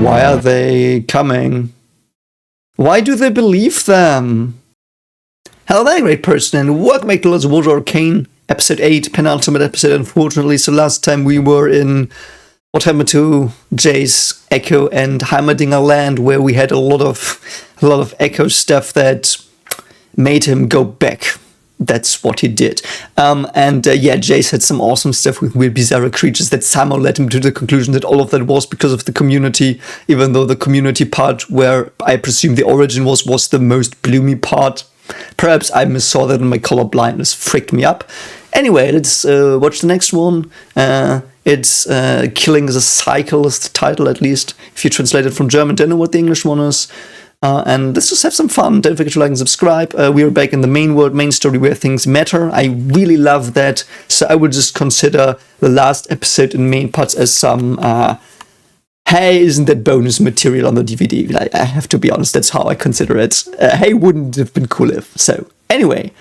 Why are they coming? Why do they believe them? Hello there, great person, and welcome back to Let's Watch Arcane, episode 8, penultimate episode, unfortunately. So last time we were in what happened to Jace, Echo, and Heimerdinger Land, where we had a lot of Echo stuff that made him go back. That's what he did. Yeah, Jace had some awesome stuff with weird, bizarre creatures that somehow led him to the conclusion that all of that was because of the community, even though the community part, where I presume the origin was the most bloomy part. Perhaps I missaw that and my color blindness freaked me up. Anyway, let's watch the next one. It's Killing is a Cycle is the title, at least. If you translate it from German, don't know what the English one is. And let's just have some fun. Don't forget to like and subscribe. We are back in the main world, main story where things matter. I really love that. So I would just consider the last episode in main parts as some, hey, isn't that bonus material on the DVD? Like, I have to be honest, that's how I consider it. Hey, wouldn't have been cool if. So anyway,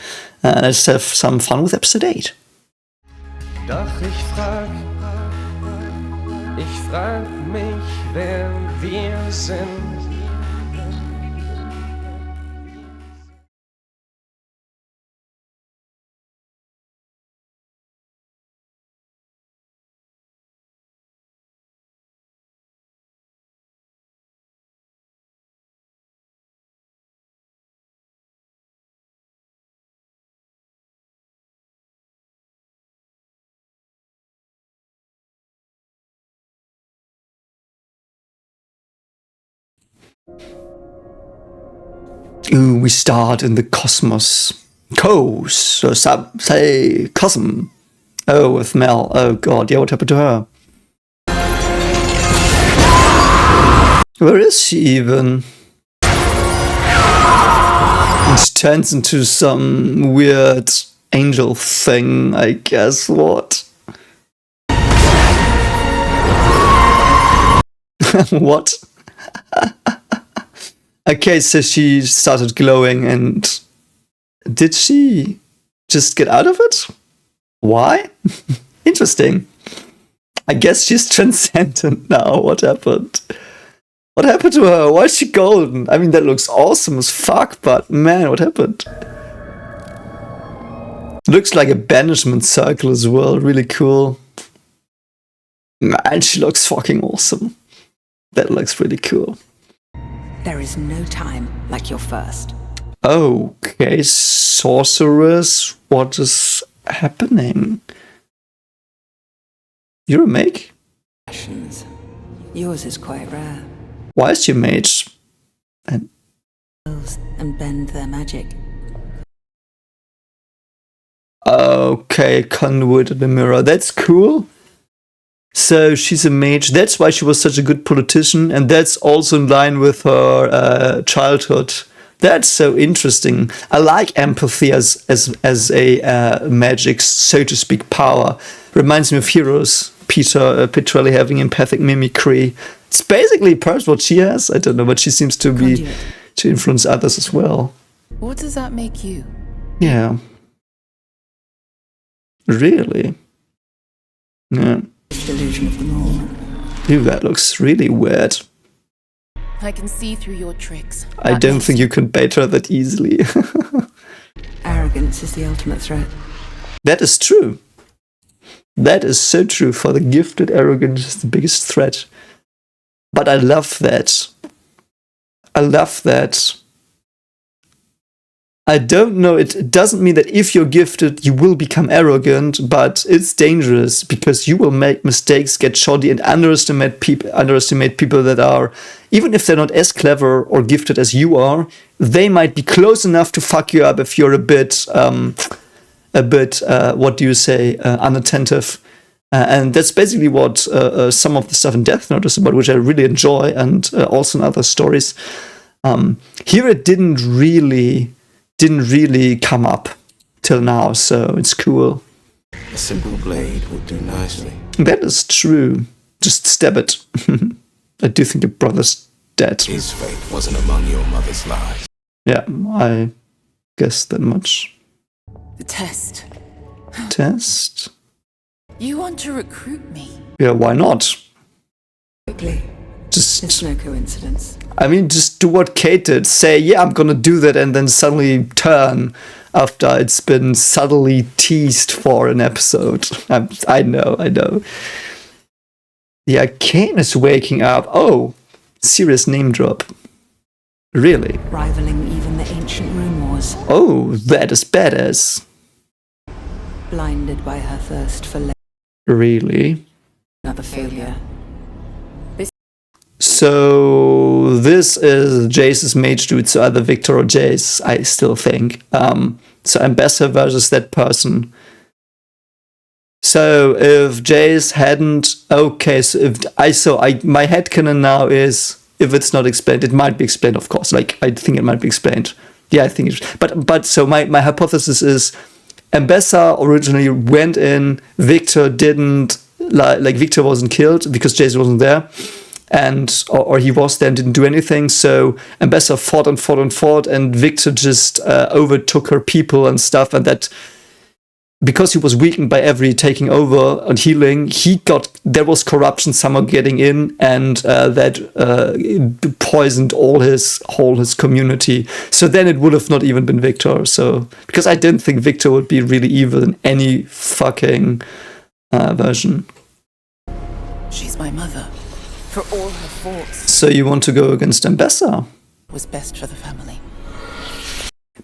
let's have some fun with episode 8. Doch ich frag mich, wer wir sind. Ooh, we start in the cosmos. Cosm. Oh, with Mel. Oh god, yeah, what happened to her? Where is she even? And she turns into some weird angel thing, I guess. What? What? Okay, so she started glowing, and did she just get out of it? Why? Interesting. I guess she's transcendent now. What happened? What happened to her? Why is she golden? I mean, that looks awesome as fuck, but man, what happened? Looks like a banishment circle as well. Really cool. Man, she looks fucking awesome. That looks really cool. There is no time like your first. Okay, sorceress, what is happening? You're a mage? Yours is quite rare. Why is she a mage? And bend their magic. Okay, conduit in the mirror. That's cool. So she's a mage. That's why she was such a good politician, and that's also in line with her childhood. That's so interesting. I like empathy as a magic, so to speak, power. Reminds me of Heroes. Peter Petrelli having empathic mimicry. It's basically perhaps what she has. I don't know, but she seems to be to influence others as well. What does that make you? Yeah. Really? Yeah. Delusion of the moment. Ew, that looks really weird. I can see through your tricks. I don't think you can bait her that easily. Arrogance is the ultimate threat. That is true. That is so true. For the gifted, arrogance is the biggest threat. But I love that. I love that. I don't know, it doesn't mean that if you're gifted, you will become arrogant, but it's dangerous because you will make mistakes, get shoddy, and underestimate people that are, even if they're not as clever or gifted as you are, they might be close enough to fuck you up if you're a bit, what do you say, unattentive. And that's basically what some of the stuff in Death Note is about, which I really enjoy, and also in other stories. Here it didn't really come up till now, so it's cool. A simple blade would do nicely. That is true. Just stab it. I do think your brother's dead. His fate wasn't among your mother's lies. Yeah, I guess that much. The test. Test? You want to recruit me? Yeah, why not? Quickly, Just, It's no coincidence. I mean, just do what Kate did. Say, yeah, I'm gonna do that, and then suddenly turn after it's been subtly teased for an episode. I know. The Arcane is waking up. Oh, serious name drop. Really? Rivaling even the ancient rune wars. Oh, that is badass. Blinded by her thirst for Really? another failure. So this is Jace's mage dude, so either Viktor or Jace, I still think. So Ambassador versus that person. So if Jace hadn't, okay, so if my headcanon now is, if it's not explained, it might be explained, of course. Like, I think it might be explained. Yeah, I think it, but so my hypothesis is Ambassador originally went in, Viktor didn't, like Viktor wasn't killed because Jace wasn't there. And or he was there and didn't do anything. So Ambassador fought, and Viktor just overtook her people and stuff. And that, because he was weakened by every taking over and healing, there was corruption somehow getting in, and that poisoned all his community. So then it would have not even been Viktor. So because I didn't think Viktor would be really evil in any fucking version. She's my mother. For all her faults, So you want to go against Ambassador? was best for the family.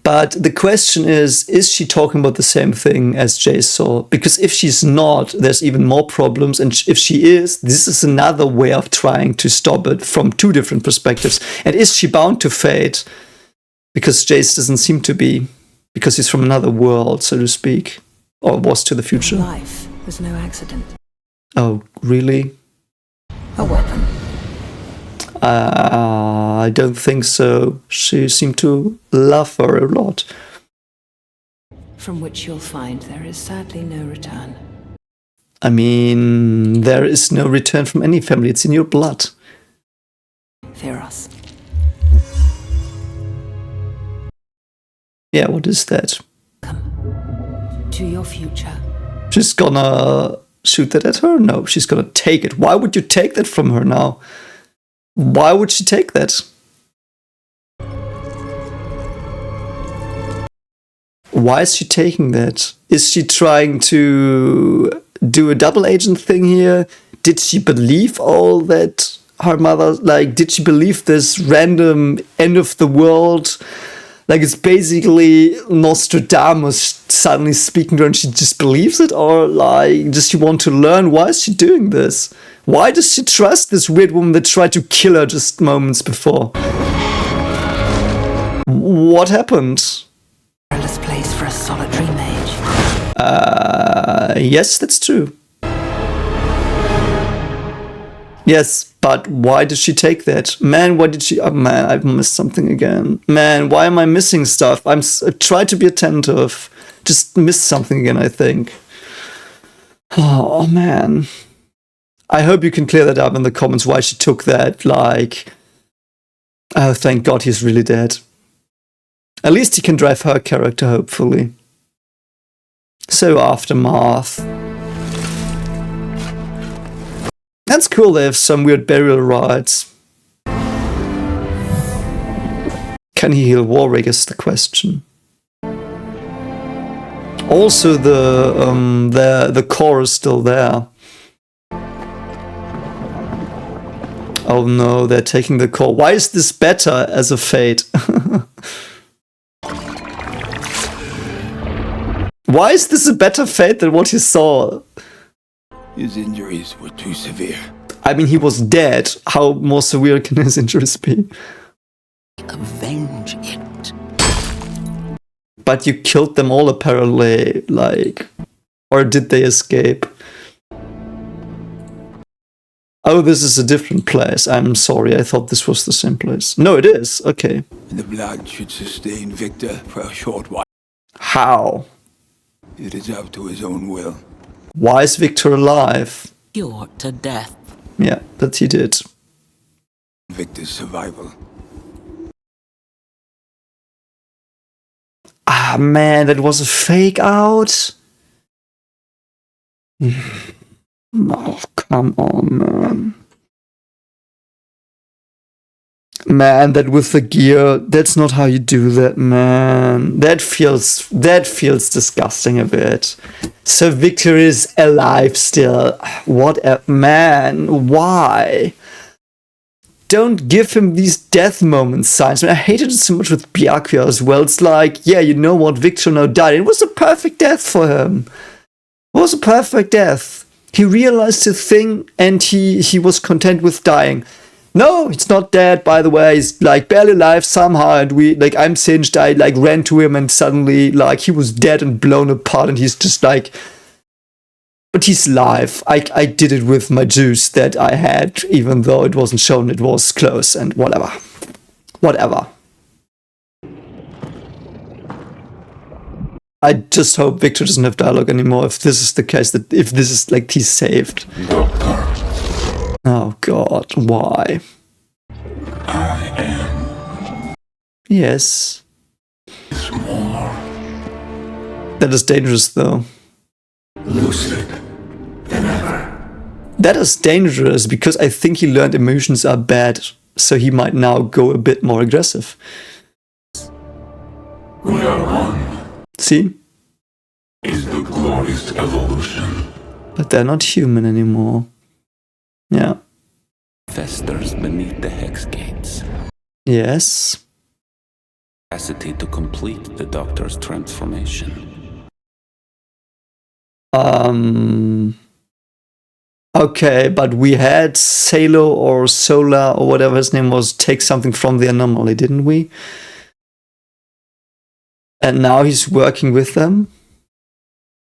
But the question is she talking about the same thing as Jace saw? Because if she's not, there's even more problems. And if she is, this is another way of trying to stop it from two different perspectives. And is she bound to fate? Because Jace doesn't seem to be, because he's from another world, so to speak, or was to the future. Life was no accident. Oh, really? A weapon. I don't think so. She seemed to love her a lot. From which you'll find there is sadly no return. I mean, there is no return from any family. It's in your blood. Fear us. Yeah, what is that? To your future. She's gonna shoot that at her? No, she's gonna take it. Why would you take that from her now? Why would she take that? Why is she taking that? Is she trying to do a double agent thing here? Did she believe all that her mother, like, did she believe this random end of the world? Like, it's basically Nostradamus suddenly speaking to her and she just believes it? Or, like, does she want to learn? Why is she doing this? Why does she trust this weird woman that tried to kill her just moments before? What happened? Perilous place for a solitary mage. Yes, that's true. Yes, but why did she take that? Man, why did she... Oh, man, I've missed something again. Man, why am I missing stuff? I try to be attentive. Just missed something again, I think. Oh, man. I hope you can clear that up in the comments, why she took that. Like... Oh, thank God he's really dead. At least he can drive her character, hopefully. So, Aftermath. That's cool, they have some weird burial rites. Can he heal Warwick is the question. Also, the core is still there. Oh no, they're taking the core. Why is this better as a fate? Why is this a better fate than what he saw? His injuries were too severe. I mean, he was dead. How more severe can his injuries be? Avenge it. But you killed them all apparently, like... Or did they escape? Oh, this is a different place. I'm sorry, I thought this was the same place. No, it is. Okay. And the blood should sustain Viktor for a short while. How? It is up to his own will. Why is Viktor alive? You're to death. Yeah, but he did. Viktor's survival. Ah, man, that was a fake out? Oh, come on, man. Man, that with the gear, that's not how you do that, man. That feels disgusting a bit. So Viktor is alive still. What a man, why? Don't give him these death moment signs. I hated it so much with Byakuya as well. It's like, yeah, you know what, Viktor now died. It was a perfect death for him. It was a perfect death. He realized his thing and he was content with dying. No, he's not dead, by the way. He's like barely alive somehow, and I'm singed. I like ran to him and suddenly like he was dead and blown apart, and he's just like, but he's alive. I did it with my juice that I had, even though it wasn't shown, it was close and whatever. Whatever. I just hope Viktor doesn't have dialogue anymore if this is the case, that if this is like he's saved. Oh god, why? I am. Yes. More That is dangerous though. lucid than ever. That is dangerous because I think he learned emotions are bad, so he might now go a bit more aggressive. We are one. See? Is the glorious evolution. But they're not human anymore. Yeah. Festers beneath the hex gates. Yes. Capacity to complete the Doctor's transformation. Okay, but we had Salo or Sola or whatever his name was take something from the anomaly, didn't we? And now he's working with them?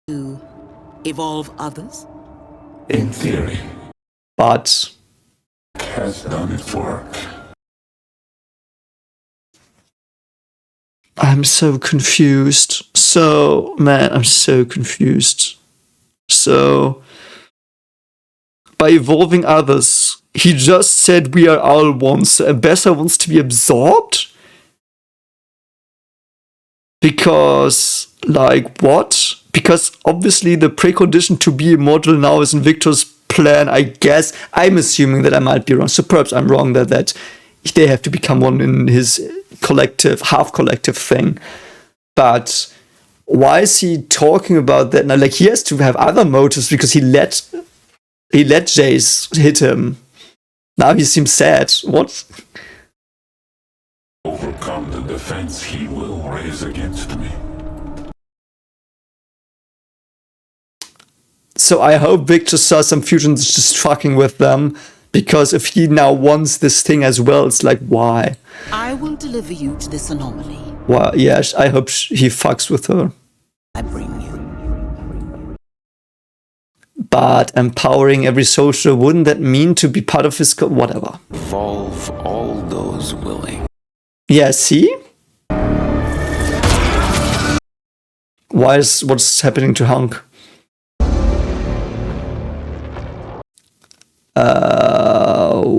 To evolve others? In theory, But has done its work. I'm so confused. Man, I'm so confused. So, by evolving others, he just said we are all one, so Ambessa wants to be absorbed? Because, like, what? Because obviously the precondition to be immortal now is in Viktor's plan, I guess. I'm assuming that I might be wrong, so perhaps I'm wrong that they have to become one in his collective, half-collective thing. But why is he talking about that now? Like, he has to have other motives because he let Jace hit him. Now he seems sad. What? Overcome the defense he will raise against me. So I hope Viktor saw some fusions just fucking with them, because if he now wants this thing as well, it's like, why? I will deliver you to this anomaly. Well, yeah, I hope he fucks with her. I bring you. But empowering every soldier, wouldn't that mean to be part of his whatever? Evolve all those willing. Yeah, see? What's happening to Hunk?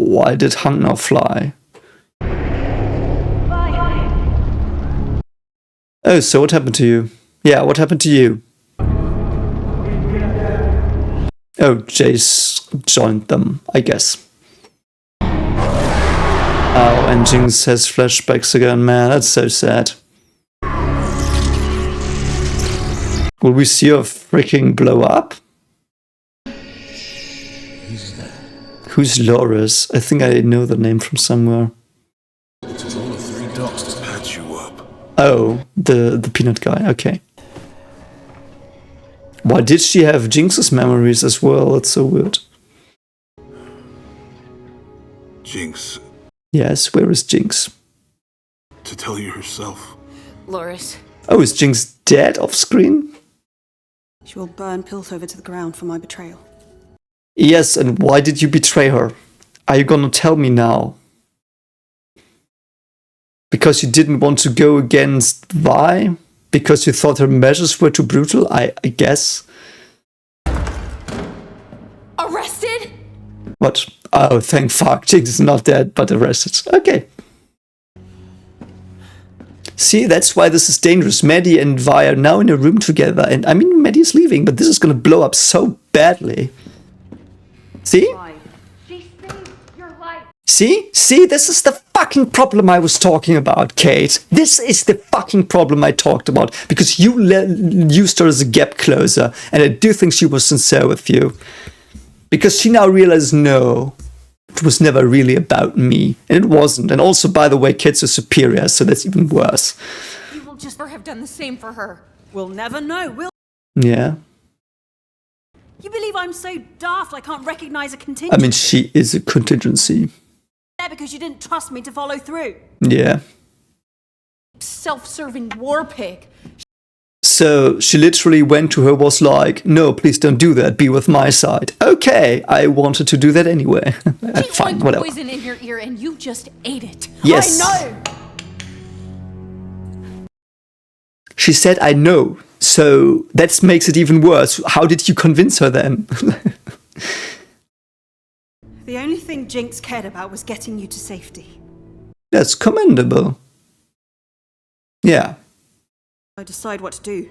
Why did Hunk now fly? Oh, so what happened to you? Yeah, what happened to you? Oh, Jace joined them, I guess. Oh, and Jinx has flashbacks again, man, that's so sad. Will we see her freaking blow up? Who's Loris? I think I know the name from somewhere. It is all of 3 dogs to patch you up. Oh, the peanut guy, okay. Why did she have Jinx's memories as well? That's so weird. Jinx, Yes, where is Jinx? to tell you herself. Loris. Oh, is Jinx dead off screen? She will burn Piltover to the ground for my betrayal. Yes, and why did you betray her? Are you gonna tell me now? Because you didn't want to go against Vi? Because you thought her measures were too brutal? I guess. Arrested? What? Oh, thank fuck. Jinx is not dead, but arrested. Okay. See, that's why this is dangerous. Maddie and Vi are now in a room together. And I mean, Maddie is leaving, but this is gonna blow up so badly. See? She saved your life. See? See, this is the fucking problem I was talking about, Kate. This is the fucking problem I talked about. Because you used her as a gap closer. And I do think she was sincere with you. Because she now realizes, no, it was never really about me. And it wasn't. And also, by the way, Kate's are superior, so that's even worse. You will just have done the same for her. We'll never know, will Yeah. you? Believe I'm so daft I can't recognize a contingency? I mean, she is a contingency. Because you didn't trust me to follow through. Yeah. Self-serving war pig. So she literally went to her, was like, no, please don't do that, be with my side. Okay, I wanted to do that anyway. She Fine, wanted whatever. poison in your ear and you just ate it. Yes. I know! She said, I know. So that makes it even worse. How did you convince her then? The only thing Jinx cared about was getting you to safety. That's commendable. Yeah. I decide what to do.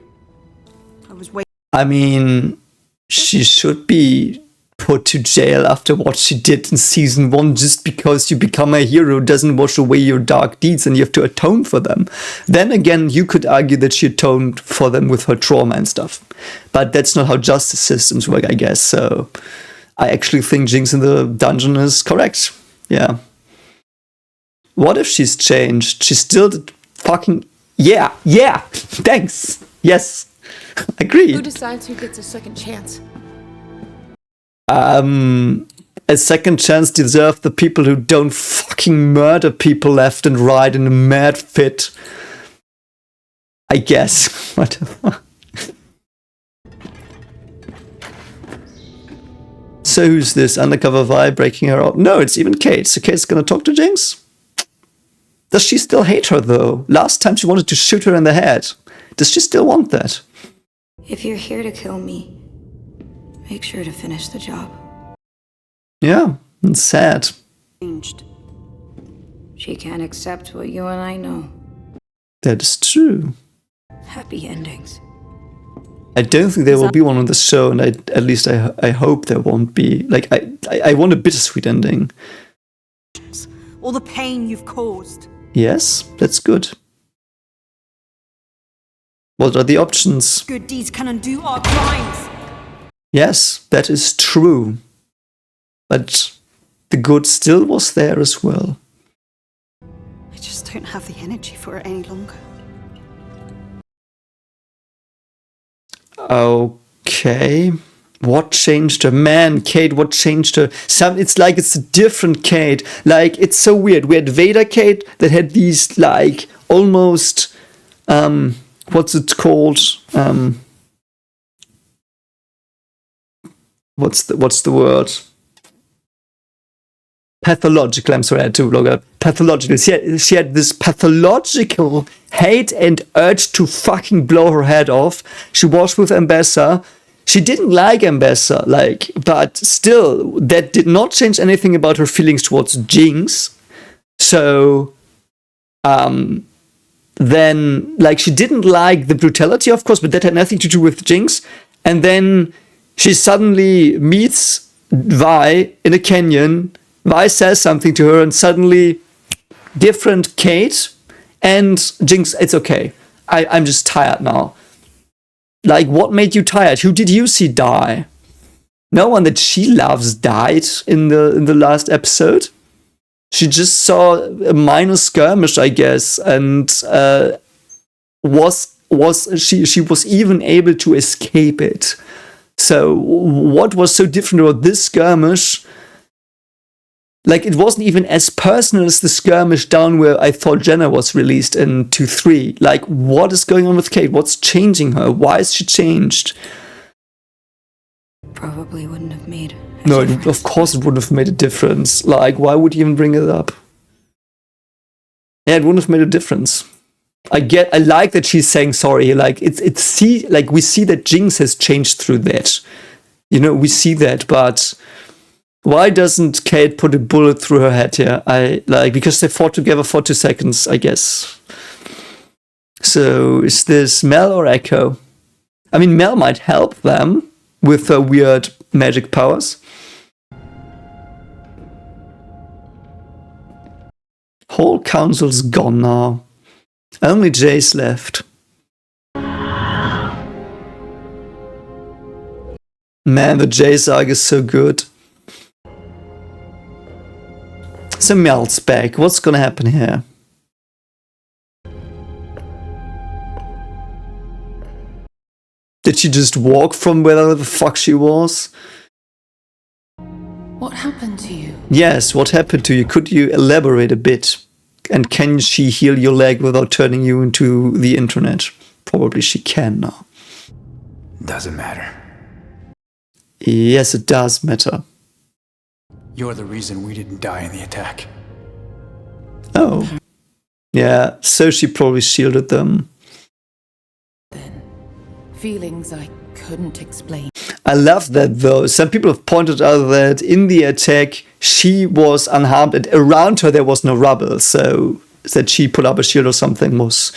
I was waiting. I mean, she should be put to jail after what she did in season 1. Just because you become a hero doesn't wash away your dark deeds and you have to atone for them. Then again, you could argue that she atoned for them with her trauma and stuff. But that's not how justice systems work, I guess. So I actually think Jinx in the dungeon is correct. Yeah. What if she's changed? She's still fucking... Yeah, thanks. Yes, agreed. Who decides who gets a second chance? A second chance deserve the people who don't fucking murder people left and right in a mad fit. I guess. Whatever. So who's this undercover Vi breaking her out? No, it's even Kate. So Kate's gonna talk to Jinx? Does she still hate her though? Last time she wanted to shoot her in the head. Does she still want that? If you're here to kill me, make sure to finish the job. Yeah, it's sad. Changed. She can't accept what you and I know. That is true. Happy endings. I don't think there will be one on the show, and at least I hope there won't be. Like, I want a bittersweet ending. All the pain you've caused. Yes, that's good. What are the options? Good deeds can undo our crimes. Yes, that is true. But the good still was there as well. I just don't have the energy for it any longer. Okay. What changed her? Man, Kate, what changed her? It's like it's a different Kate. Like, it's so weird. We had Vader Kate that had these, like, almost, what's it called? What's the word? Pathological. I'm sorry, I had to log up. Pathological. She had this pathological hate and urge to fucking blow her head off. She was with Ambassador. She didn't like Ambassador, but still, that did not change anything about her feelings towards Jinx. So, then, she didn't like the brutality, of course, but that had nothing to do with Jinx. And then she suddenly meets Vi in a canyon. Vi says something to her, and suddenly, different Kate and Jinx, it's okay. I'm just tired now. Like, what made you tired? Who did you see die? No one that she loves died in the last episode. She just saw a minor skirmish, I guess, and she was even able to escape it. So what was so different about this skirmish? Like, it wasn't even as personal as the skirmish down where I thought Jenna was released in 2-3. Like, what is going on with Kate? What's changing her? Why is she changed? Probably wouldn't have made a No, difference. of course it wouldn't have made a difference. Like, why would you even bring it up? Yeah, it wouldn't have made a difference. I like that she's saying sorry. Like, we see that Jinx has changed through that. You know, we see that, but why doesn't Kate put a bullet through her head here? Because they fought together for 2 seconds, I guess. So, is this Mel or Echo? I mean, Mel might help them with her weird magic powers. Whole council's gone now. Only Jace left. Man, the Jace arc is so good. So Mel's back. What's gonna happen here? Did she just walk from wherever the fuck she was? What happened to you? Yes, what happened to you? Could you elaborate a bit? And can she heal your leg without turning you into the internet? Probably she can now. Doesn't matter. Yes, it does matter. You're the reason we didn't die in the attack. Oh. Yeah, so she probably shielded them. Then, feelings I couldn't explain. I love that though. Some people have pointed out that in the attack she was unharmed and around her there was no rubble. So that she put up a shield or something was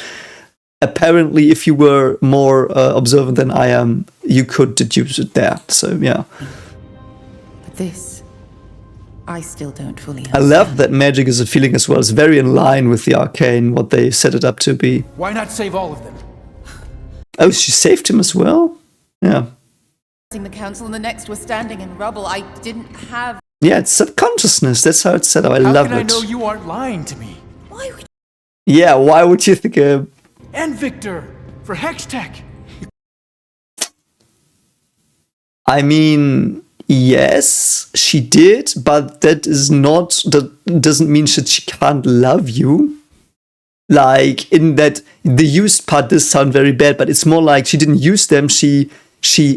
apparently, if you were more observant than I am, you could deduce it there. So yeah. But this, I still don't fully I understand. love that magic is a feeling as well. It's very in line with the Arcane, what they set it up to be. Why not save all of them? Oh, she saved him as well? Yeah. The council and the next were standing in rubble. I didn't have... Yeah, it's subconsciousness. That's how it's set up. I love it. How can I know you aren't lying to me? Why would Yeah, why would you think And Viktor, for Hextech. I mean, yes, she did, but that doesn't mean that she can't love you. Like, in that, the used part does sound very bad, but it's more like she didn't use them, she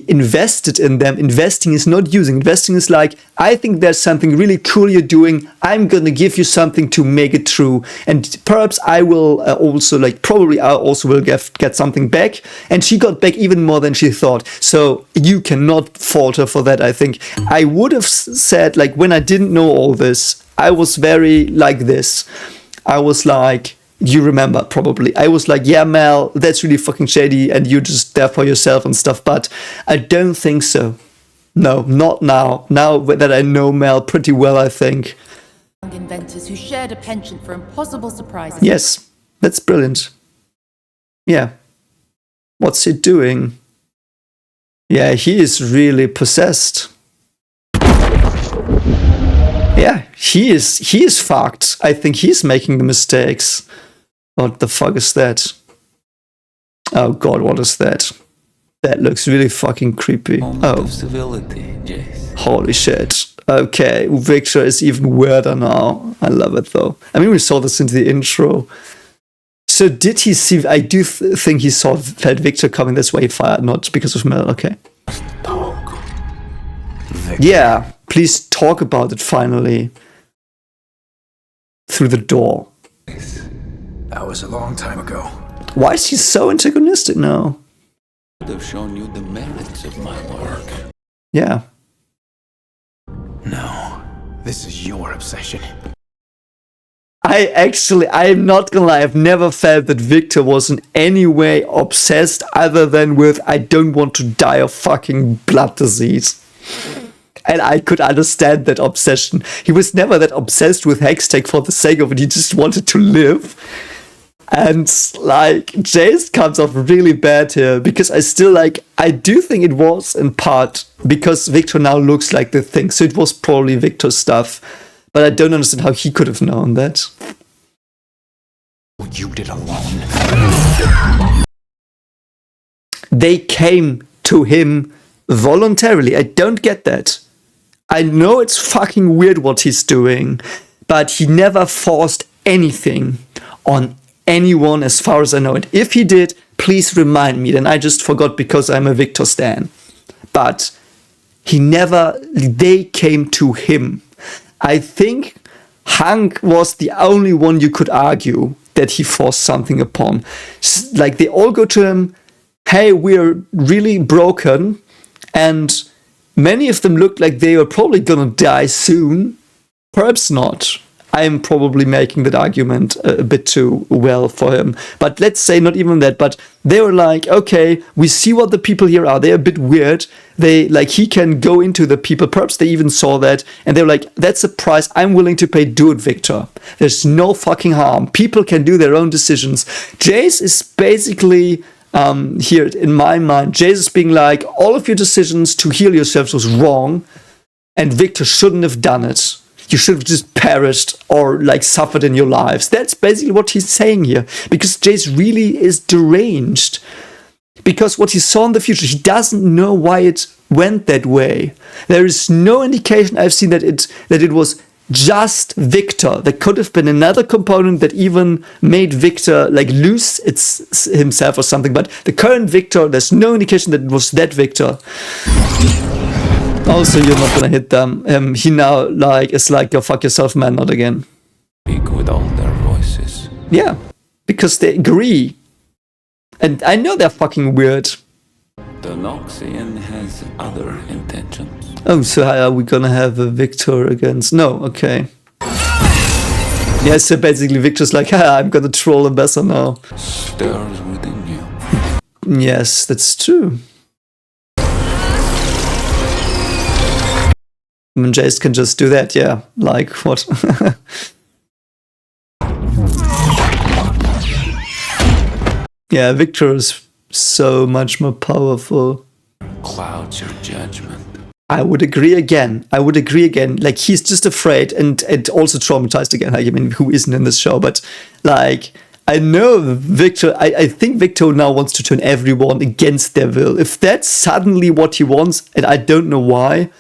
invested in them. Investing is not using. Investing is like, I think there's something really cool you're doing. I'm gonna give you something to make it true. And perhaps I will also, like, probably I also will get something back. And she got back even more than she thought. So you cannot falter for that, I think. I would have said, like, when I didn't know all this, I was very like this. I was like, you remember probably. I was like, yeah, Mel, that's really fucking shady and you're just there for yourself and stuff, but I don't think so. No, not now. Now that I know Mel pretty well, I think. inventors who shared a penchant for impossible surprises. Yes, that's brilliant. Yeah. What's he doing? Yeah, he is really possessed. Yeah, he is fucked. I think he's making the mistakes. What the fuck is that? Oh god, what is that? That looks really fucking creepy. Moment Oh, of civility, Jace. holy shit. Okay, Viktor is even weirder now. I love it though. I mean, we saw this in the intro. So did he see... I do think he saw that Viktor coming this way, fired, not because of Mel. Okay. Talk. Viktor. Yeah, please talk about it finally. Through the door. That was a long time ago. Why is he so antagonistic now? I would have shown you the merits of my work. Yeah. No, this is your obsession. I'm not gonna lie, I've never felt that Viktor was in any way obsessed other than with, I don't want to die of fucking blood disease. And I could understand that obsession. He was never that obsessed with Hextech for the sake of it, he just wanted to live. And, like, Jace comes off really bad here, because I do think it was, in part, because Viktor now looks like the thing, so it was probably Viktor's stuff. But I don't understand how he could have known that. You did alone. They came to him voluntarily. I don't get that. I know it's fucking weird what he's doing, but he never forced anything on anyone as far as I know. And if he did, please remind me. Then I just forgot because I'm a Viktor stan. But they came to him. I think Hank was the only one you could argue that he forced something upon. Like, they all go to him, hey, we're really broken, and many of them looked like they were probably gonna die soon. Perhaps not. I'm probably making that argument a bit too well for him. But let's say not even that, but they were like, okay, we see what the people here are. They're a bit weird. They like, he can go into the people. Perhaps they even saw that. And they were like, that's a price I'm willing to pay. Do it, Viktor. There's no fucking harm. People can do their own decisions. Jace is basically, here in my mind, Jace is being like, all of your decisions to heal yourselves was wrong. And Viktor shouldn't have done it. You should have just perished or like suffered in your lives. That's basically what he's saying here. Because Jace really is deranged. Because what he saw in the future, he doesn't know why it went that way. There is no indication I've seen that it was just Viktor. There could have been another component that even made Viktor like lose himself or something. But the current Viktor, there's no indication that it was that Viktor. Also, you're not gonna hit them. He now like is like, go fuck yourself, man, not again. Speak with all their voices. Yeah, because they agree. And I know they're fucking weird. The Noxian has other intentions. Oh, so how are we gonna have a Viktor against... No, okay. Yeah, so basically Viktor's like, I'm gonna troll him better now. Stirs within you. Yes, that's true. I mean, Jace can just do that, yeah. Like, what? Yeah, Viktor is so much more powerful. Clouds your judgment. I would agree again. Like, he's just afraid and also traumatized again. Like, I mean, who isn't in this show? But, like, I know Viktor... I think Viktor now wants to turn everyone against their will. If that's suddenly what he wants, and I don't know why...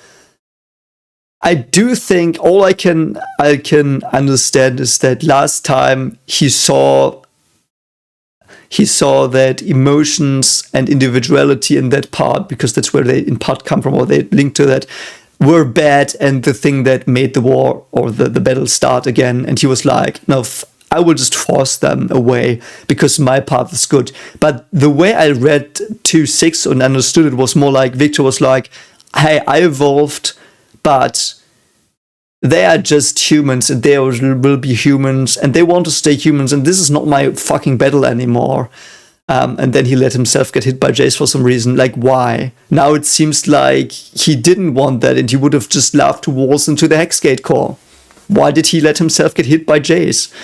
I do think all I can understand is that last time he saw that emotions and individuality in that part, because that's where they in part come from, or they link to that, were bad and the thing that made the war or the battle start again. And he was like, no, I will just force them away because my path is good. But the way I read 2.6 and understood it was more like Viktor was like, hey, I evolved, but they are just humans and they will be humans and they want to stay humans and this is not my fucking battle anymore. And then he let himself get hit by Jace for some reason. Like, why? Now it seems like he didn't want that and he would have just loved to waltz into the Hexgate core. Why did he let himself get hit by Jace?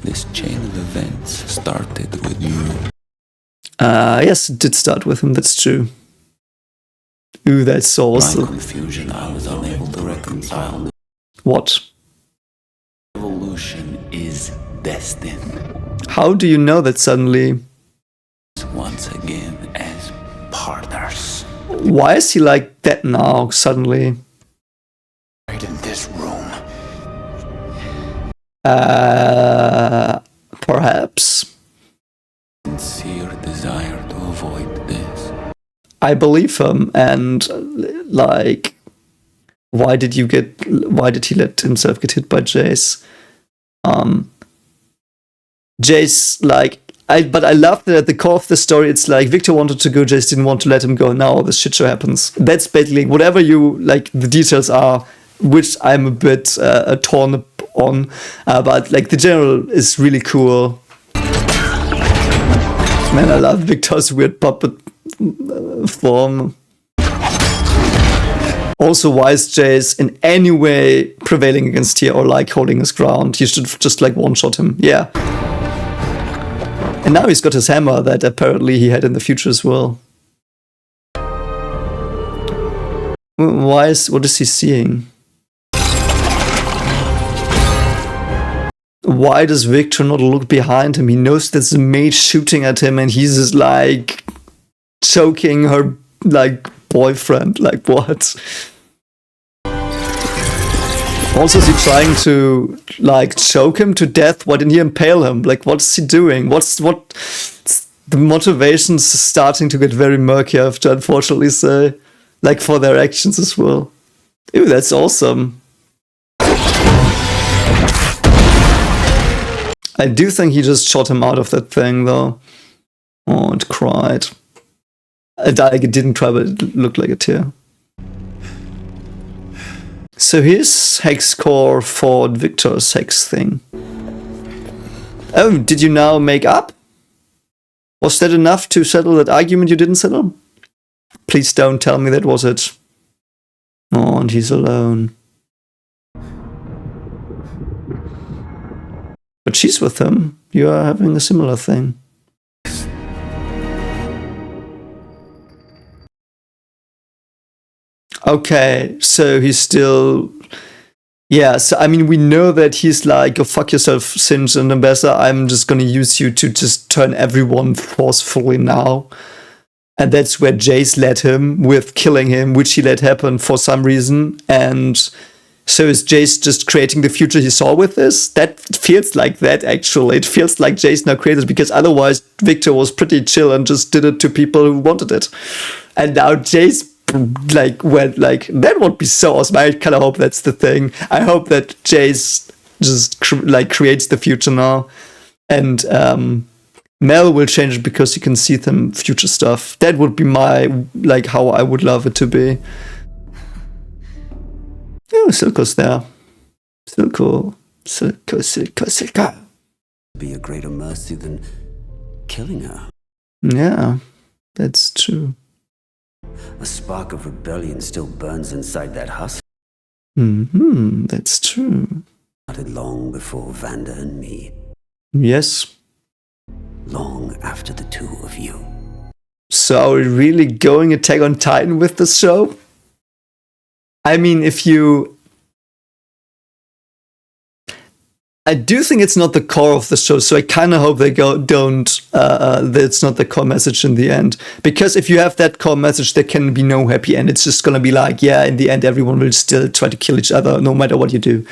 This chain of events started with you. Yes, it did start with him, that's true. Ooh, that's awesome. My confusion, I was unable to reconcile. What? Evolution is destined. How do you know that suddenly? Once again as partners. Why is he like that now, suddenly? Right in this room. Perhaps. Sincere desire to avoid this. I believe him, and like, why did he let himself get hit by Jace? Jace, like, but I love that at the core of the story, it's like Viktor wanted to go, Jace didn't want to let him go. Now all this shit show happens. That's basically whatever you like. The details are, which I'm a bit torn on, but like the general is really cool. Man, I love Viktor's weird puppet form. Also, why is Jace in any way prevailing against here or like holding his ground? He should just like one-shot him. Yeah. And now he's got his hammer that apparently he had in the future as well. What is he seeing? Why does Viktor not look behind him? He knows there's a mage shooting at him and he's just like choking her like boyfriend. Like what? Also, is he trying to like choke him to death? Why didn't he impale him? Like what's he doing? The motivation's starting to get very murky, I have to unfortunately say. Like for their actions as well. Ew, that's awesome. I do think he just shot him out of that thing, though. Oh, it cried. It didn't cry, but it looked like a tear. So his hex core fought Viktor's hex thing. Oh, did you now make up? Was that enough to settle that argument you didn't settle? Please don't tell me that was it. Oh, and he's alone. But she's with him. You are having a similar thing. Okay, so he's still... Yeah, so I mean, we know that he's like, go fuck yourself, Singe and Ambassador. I'm just gonna use you to just turn everyone forcefully now. And that's where Jace led him with killing him, which he let happen for some reason. And so is Jace just creating the future he saw with this? That feels like that, actually. It feels like Jace now created, because otherwise Viktor was pretty chill and just did it to people who wanted it. And now Jace like went like, that would be so awesome. I kind of hope that's the thing. I hope that Jace just creates the future now, and Mel will change it because you can see them future stuff. That would be my how I would love it to be. Oh, Silco's there. Silco. Be a greater mercy than killing her. Yeah, that's true. A spark of rebellion still burns inside that husk. That's true. Started long before Vanda and me. Yes. Long after the two of you. So are we really going Attack on Titan with this show? I mean, I do think it's not the core of the show, so I kind of hope they that's not the core message in the end. Because if you have that core message, there can be no happy end. It's just gonna be like, yeah, in the end, everyone will still try to kill each other, no matter what you do.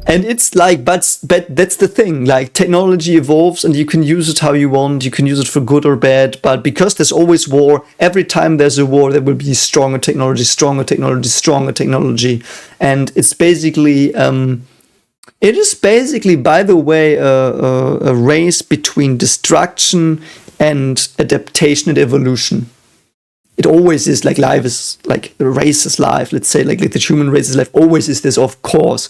And it's like, but that's the thing, like, technology evolves and you can use it how you want, you can use it for good or bad, but because there's always war, every time there's a war, there will be stronger technology, and it's basically, it is basically, by the way, a race between destruction and adaptation and evolution. It always is, like, life is, like, the race is life, let's say, like the human race is life, always is this, of course.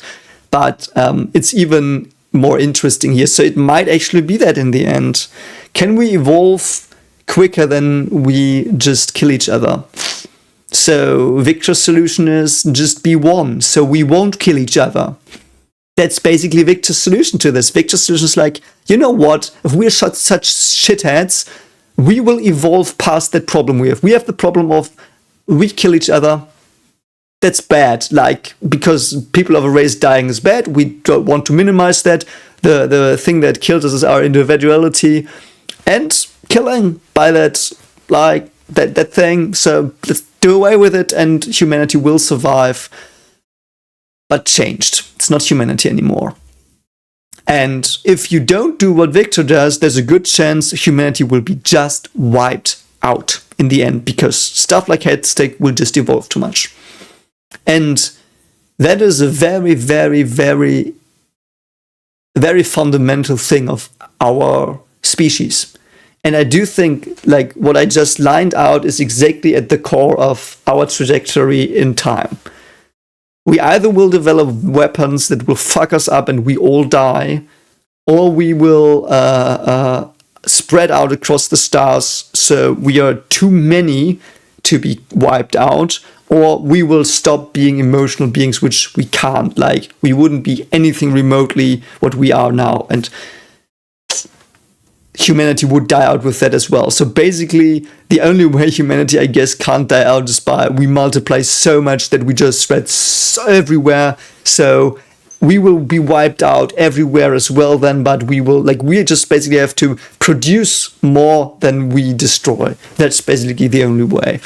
But it's even more interesting here. So it might actually be that in the end. Can we evolve quicker than we just kill each other? So Viktor's solution is just be one. So we won't kill each other. That's basically Viktor's solution to this. Viktor's solution is like, you know what? If we're such shitheads, we will evolve past that problem we have. We have the problem of we kill each other. That's bad, like, because people of a race dying is bad. We don't want to minimize that. The thing that kills us is our individuality, and killing by that, like, that thing. So let's do away with it, and humanity will survive. But changed. It's not humanity anymore. And if you don't do what Viktor does, there's a good chance humanity will be just wiped out in the end, because stuff like headstake will just evolve too much. And that is a very, very, very, very fundamental thing of our species. And I do think, like, what I just lined out is exactly at the core of our trajectory in time. We either will develop weapons that will fuck us up and we all die, or we will spread out across the stars so we are too many to be wiped out, or we will stop being emotional beings, which we can't. Like, we wouldn't be anything remotely what we are now, and humanity would die out with that as well. So basically, the only way humanity, I guess, can't die out is by we multiply so much that we just spread so everywhere. So we will be wiped out everywhere as well then, but we just basically have to produce more than we destroy. That's basically the only way.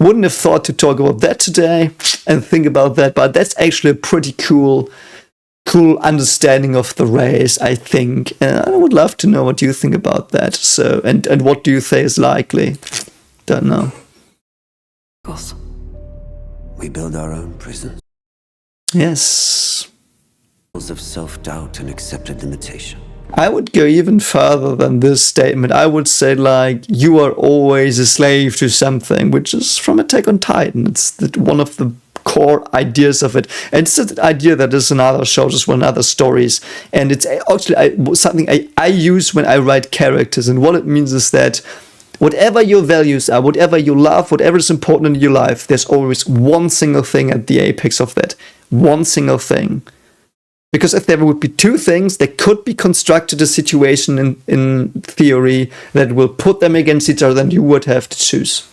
Wouldn't have thought to talk about that today and think about that, but that's actually a pretty cool understanding of the race, I think. I would love to know what you think about that. So, and what do you think is likely? Don't know. Of course. We build our own prisons. Yes. Of self-doubt and accepted limitation. I would go even further than this statement. I would say, like, you are always a slave to something, which is from Attack on Titan. It's one of the core ideas of it. And it's an idea that is in other shows as well, in other stories. And it's actually something I use when I write characters. And what it means is that whatever your values are, whatever you love, whatever is important in your life, there's always one single thing at the apex of that. One single thing. Because if there would be two things, there could be constructed a situation in theory that will put them against each other, then you would have to choose.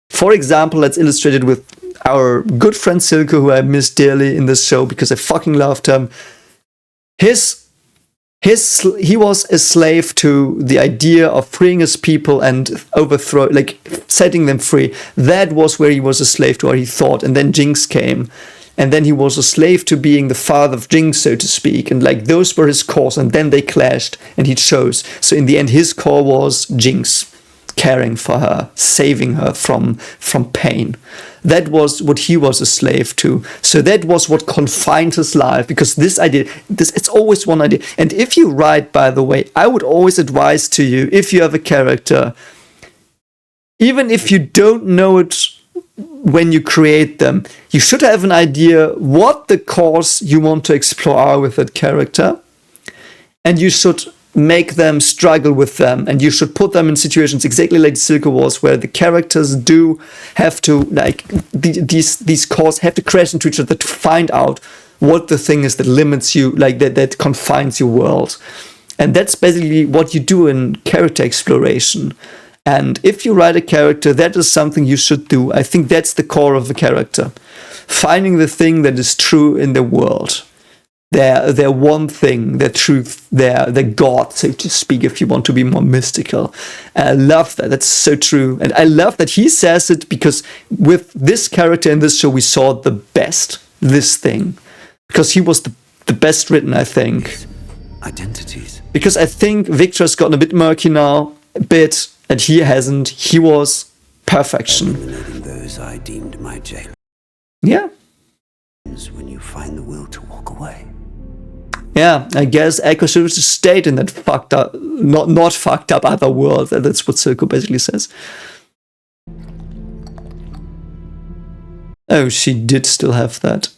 For example, let's illustrate it with our good friend Silke, who I miss dearly in this show because I fucking loved him. He was a slave to the idea of freeing his people and setting them free. That was where he was a slave to what he thought. And then Jinx came. And then he was a slave to being the father of Jinx, so to speak. And like those were his cores. And then they clashed and he chose. So in the end, his core was Jinx, caring for her, saving her from pain. That was what he was a slave to. So that was what confined his life. Because this idea, it's always one idea. And if you write, by the way, I would always advise to you, if you have a character, even if you don't know it when you create them, you should have an idea what the cores you want to explore are with that character, and you should make them struggle with them, and you should put them in situations exactly like Silke was, where the characters do have to, like, these cores have to crash into each other to find out what the thing is that limits you, like that confines your world. And that's basically what you do in character exploration. And if you write a character, that is something you should do. I think that's the core of a character. Finding the thing that is true in the world. Their one thing, their truth, their God, so to speak, if you want to be more mystical. I love that. That's so true. And I love that he says it, because with this character in this show, we saw the best, this thing. Because he was the best written, I think. Identities. Because I think Viktor's gotten a bit murky now, a bit. And he hasn't. He was perfection. Eliminating those I deemed my jail. Yeah. When you find the will to walk away. Yeah, I guess Echo should have stayed in that fucked up, not fucked up other world. That's what Silke basically says. Oh, she did still have that.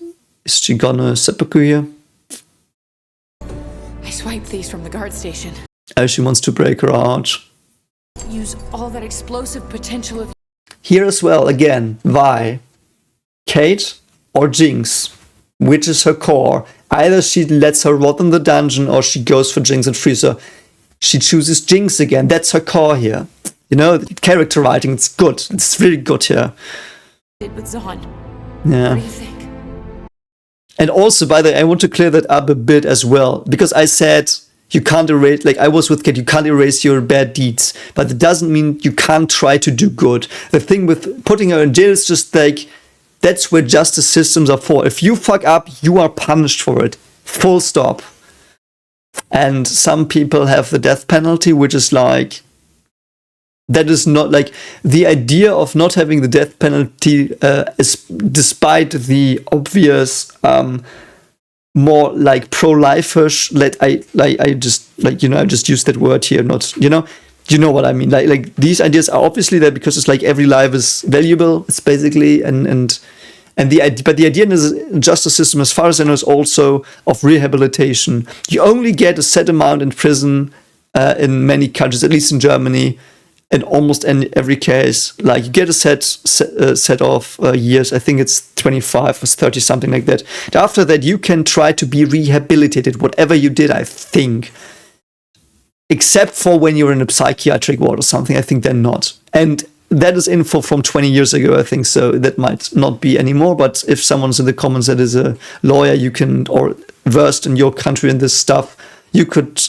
Is she gonna seppuku here? I swiped these from the guard station. Oh, she wants to break her heart. Use all that explosive potential of... Here as well, again, why? Kate or Jinx? Which is her core? Either she lets her rot in the dungeon, or she goes for Jinx and frees her. She chooses Jinx again. That's her core here. You know, character writing, it's good. It's really good here. With Zahn. Yeah. What do you think? And also, by the way, I want to clear that up a bit as well. Because I said... you can't erase, like I was with Kate, you can't erase your bad deeds. But it doesn't mean you can't try to do good. The thing with putting her in jail is just like, that's where justice systems are for. If you fuck up, you are punished for it. Full stop. And some people have the death penalty, which is like, that is not like, the idea of not having the death penalty is, despite the obvious, more like pro-life-ish, I just used that word here, not, you know what I mean, like these ideas are obviously there because it's like every life is valuable, it's basically, but the idea in the justice system, as far as I know, is also of rehabilitation. You only get a set amount in prison in many countries, at least in Germany, in almost every case. Like, you get a set of years. I think it's 25 or 30, something like that. And after that, you can try to be rehabilitated, whatever you did, I think. Except for when you're in a psychiatric ward or something, I think they're not. And that is info from 20 years ago, I think, so that might not be anymore. But if someone's in the comments that is a lawyer, you can, or versed in your country in this stuff, you could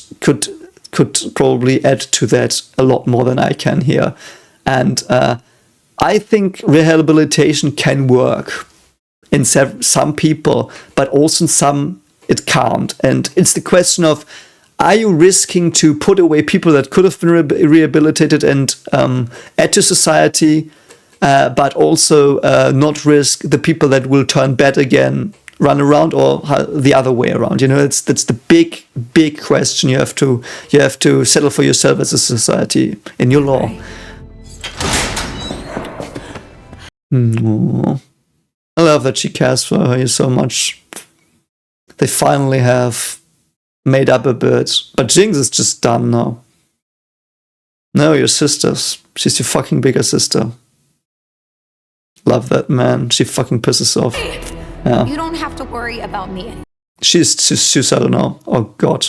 probably add to that a lot more than I can here. And I think rehabilitation can work in some people, but also in some it can't. And it's the question of, are you risking to put away people that could have been rehabilitated and add to society, but also not risk the people that will turn bad again, run around, or the other way around? You know, that's the big question you have to settle for yourself as a society in your law. I love that she cares for her so much. They finally have made up a bit. But Jinx is just done now. No, your sisters. She's your fucking bigger sister. Love that, man. She fucking pisses off. Yeah. You don't have to worry about me. She's suicidal now. Oh god.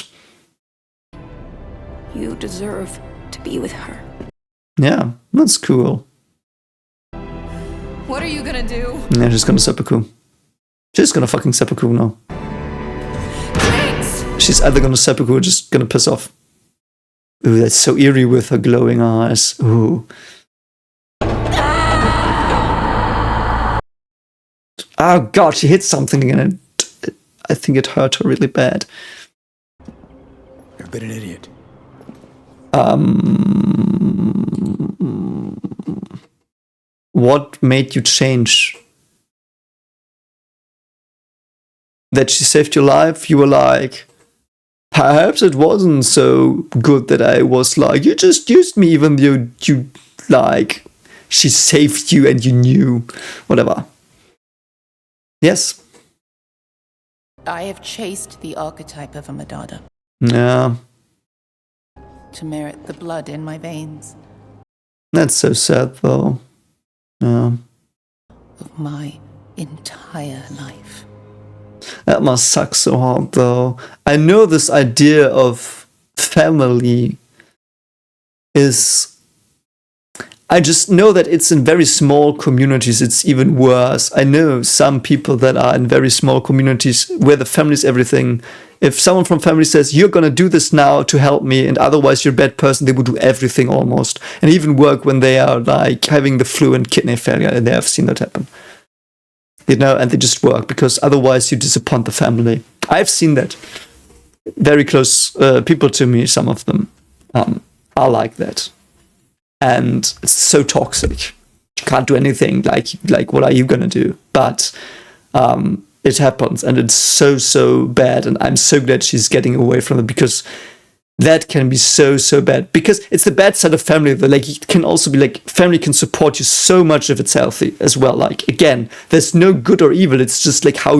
You deserve to be with her. Yeah, that's cool. What are you gonna do? Yeah, she's gonna seppuku. She's gonna fucking seppuku now. Jinx! She's either gonna seppuku or just gonna piss off. Ooh, that's so eerie with her glowing eyes. Ooh. Oh god, she hit something and I think it hurt her really bad. I've been an idiot. What made you change? That she saved your life? You were like, perhaps it wasn't so good that I was like, you just used me even though you, like, she saved you and you knew. Whatever. Yes. I have chased the archetype of a Madada Yeah. to merit the blood in my veins That's so sad though. Yeah. of my entire life. That must suck so hard though. I know this idea of family is... I just know that it's in very small communities, it's even worse. I know some people that are in very small communities where the family is everything. If someone from family says, you're gonna do this now to help me and otherwise you're a bad person, they would do everything almost. And even work when they are like having the flu and kidney failure, and they have seen that happen. You know, and they just work because otherwise you disappoint the family. I've seen that. Very close people to me, some of them are like that. And it's so toxic. You can't do anything. Like what are you gonna do? But it happens, and it's so bad. And I'm so glad she's getting away from it because that can be so bad. Because it's the bad side of family. That like it can also be like family can support you so much if it's healthy as well. Like again, there's no good or evil. It's just like how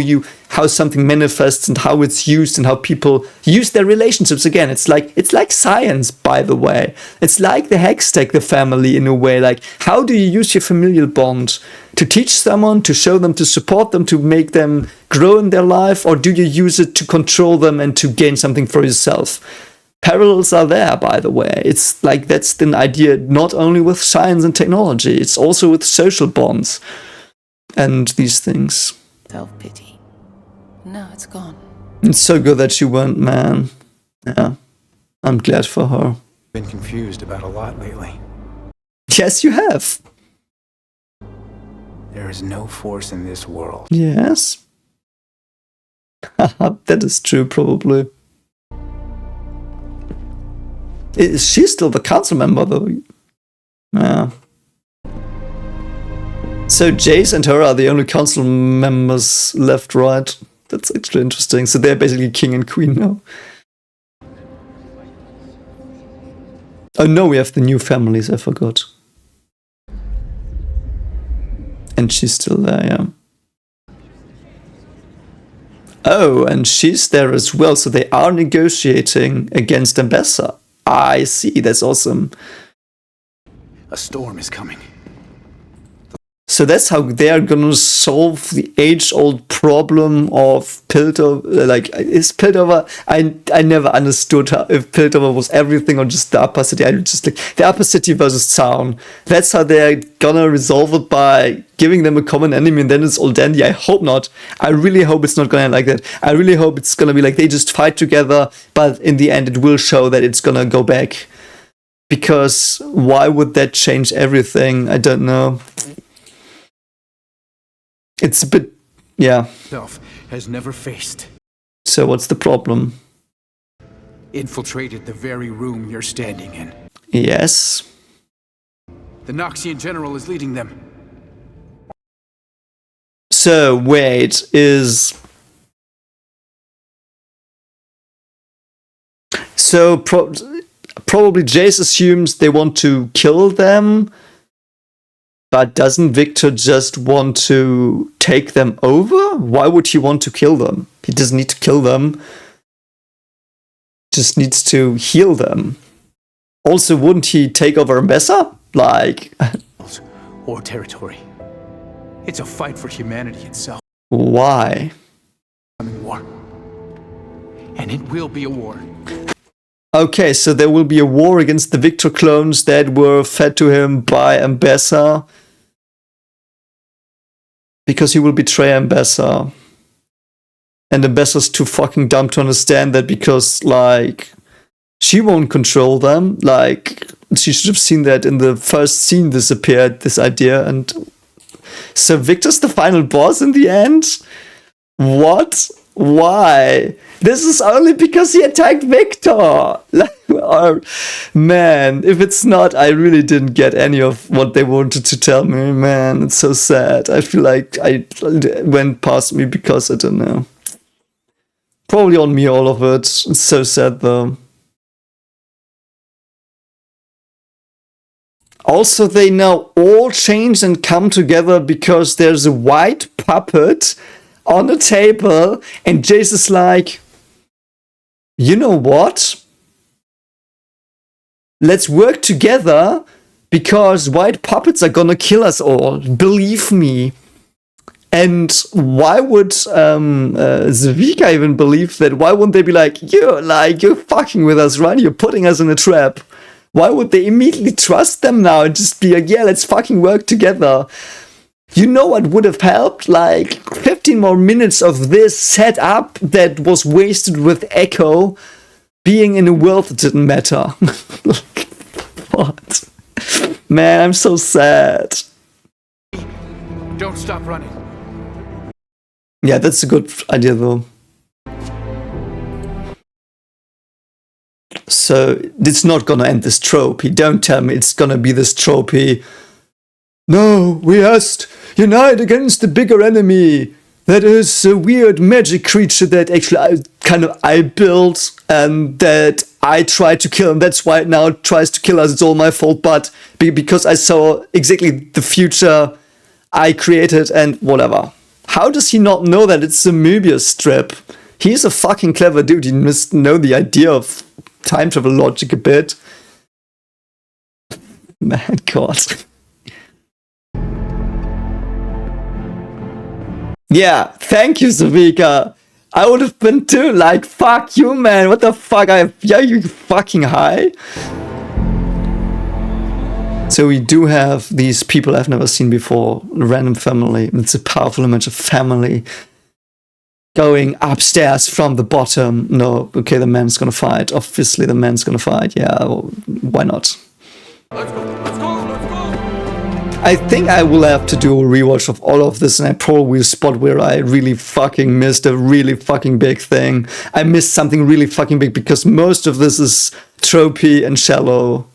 something manifests and how it's used and how people use their relationships. Again, it's like science, by the way. It's like the Hextech, the family in a way. Like how do you use your familial bond to teach someone, to show them, to support them, to make them grow in their life, or do you use it to control them and to gain something for yourself? Parallels are there, by the way. It's like that's an idea not only with science and technology, it's also with social bonds and these things. Self-pity. No, it's gone. It's so good that she went, man. Yeah, I'm glad for her. Been confused about a lot lately. Yes, you have. There is no force in this world. Yes. That is true, probably. Is she still the council member, though? Yeah. So Jace and her are the only council members left, right? That's actually interesting. So they're basically king and queen now. Oh no, we have the new families, I forgot. And she's still there, yeah. Oh, and she's there as well, so they are negotiating against Ambessa. I see, that's awesome. A storm is coming. So that's how they're gonna solve the age-old problem of Piltover. Like, is Piltover... I never understood how, if Piltover was everything or just the upper city. I just like, the upper city versus town. That's how they're gonna resolve it, by giving them a common enemy and then it's all dandy. I hope not. I really hope it's not gonna end like that. I really hope it's gonna be like they just fight together, but in the end it will show that it's gonna go back. Because why would that change everything? I don't know. It's a bit, yeah. Self has never faced. So what's the problem? Infiltrated the very room you're standing in. Yes. The Noxian general is leading them. So wait, is... So probably Jace assumes they want to kill them, But doesn't Viktor just want to take them over? Why would he want to kill them? He doesn't need to kill them. Just needs to heal them. Also, wouldn't he take over Mbessa? Like... or territory. It's a fight for humanity itself. Why? War. And it will be a war. Okay, so there will be a war against the Viktor clones that were fed to him by Mbessa. Because he will betray Mbessa. And Mbessa's too fucking dumb to understand that because, like, she won't control them. Like, she should have seen that in the first scene this appeared, this idea. And so Viktor's the final boss in the end? What? Why? This is only because he attacked Viktor. Or, man, if it's not, I really didn't get any of what they wanted to tell me. Man, it's so sad. I feel like I went past me because I don't know. Probably on me, all of it. It's so sad, though. Also, they now all change and come together because there's a white puppet on the table, and Jace is like, you know what? Let's work together because white puppets are gonna kill us all. Believe me. And why would Zavika even believe that? Why wouldn't they be like, you're fucking with us, right? You're putting us in a trap. Why would they immediately trust them now and just be like, yeah, let's fucking work together? You know what would have helped? Like 15 more minutes of this setup that was wasted with Echo being in a world that didn't matter. What? Man, I'm so sad. Don't stop running. Yeah, that's a good idea though. So it's not gonna end this tropey. Don't tell me it's gonna be this tropey. No, we must unite against the bigger enemy. That is a weird magic creature that actually I built and that I tried to kill, and that's why it now tries to kill us. It's all my fault, but because I saw exactly the future I created and whatever. How does he not know that it's a Möbius strip? He's a fucking clever dude. He must know the idea of time travel logic a bit. Man, God. Yeah, thank you, Zavika. I would have been too, like, fuck you, man. What the fuck? Yeah, you fucking high? So we do have these people I've never seen before. A random family. It's a powerful image of family. Going upstairs from the bottom. No, okay, the man's gonna fight. Obviously the man's gonna fight. Yeah, well, why not? Let's go, let's go, let's go! I think I will have to do a rewatch of all of this, and I probably will spot where I really fucking missed a really fucking big thing. I missed something really fucking big because most of this is tropey and shallow.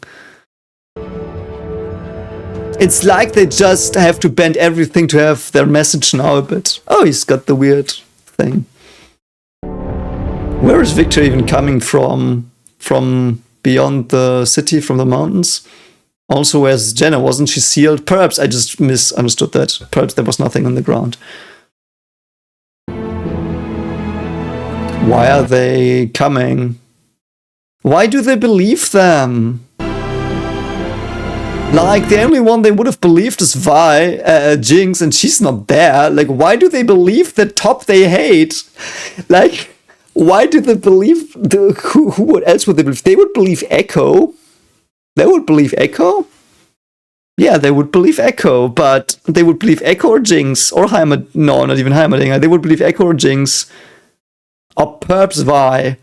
It's like they just have to bend everything to have their message now a bit. Oh, he's got the weird thing. Where is Viktor even coming from? From beyond the city, from the mountains? Also, where's Jenna? Wasn't she sealed? Perhaps I just misunderstood that. Perhaps there was nothing on the ground. Why are they coming? Why do they believe them? Like, the only one they would have believed is Jinx, and she's not there. Like, why do they believe the top they hate? Like, why do they believe... Who else would they believe? They would believe Echo. They would believe Echo? Yeah, they would believe Echo, but they would believe Echo or Jinx, or Heimat... No, not even Heimerdinger. They would believe Echo or Jinx. Or perhaps Vi.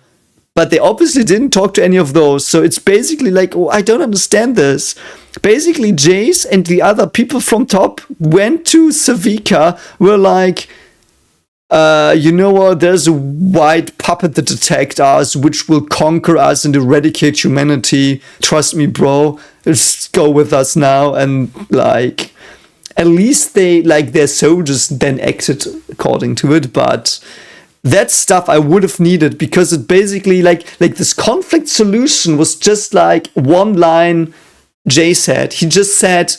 But they obviously didn't talk to any of those, so it's basically like, oh, I don't understand this. Basically, Jace and the other people from top went to Zavika, were like, you know what, there's a white puppet that attacked us, which will conquer us and eradicate humanity. Trust me, bro. Just go with us now. And, like, at least they, like, their soldiers then acted according to it, but... That stuff I would have needed because it basically like this conflict solution was just like one line Jay said. He just said,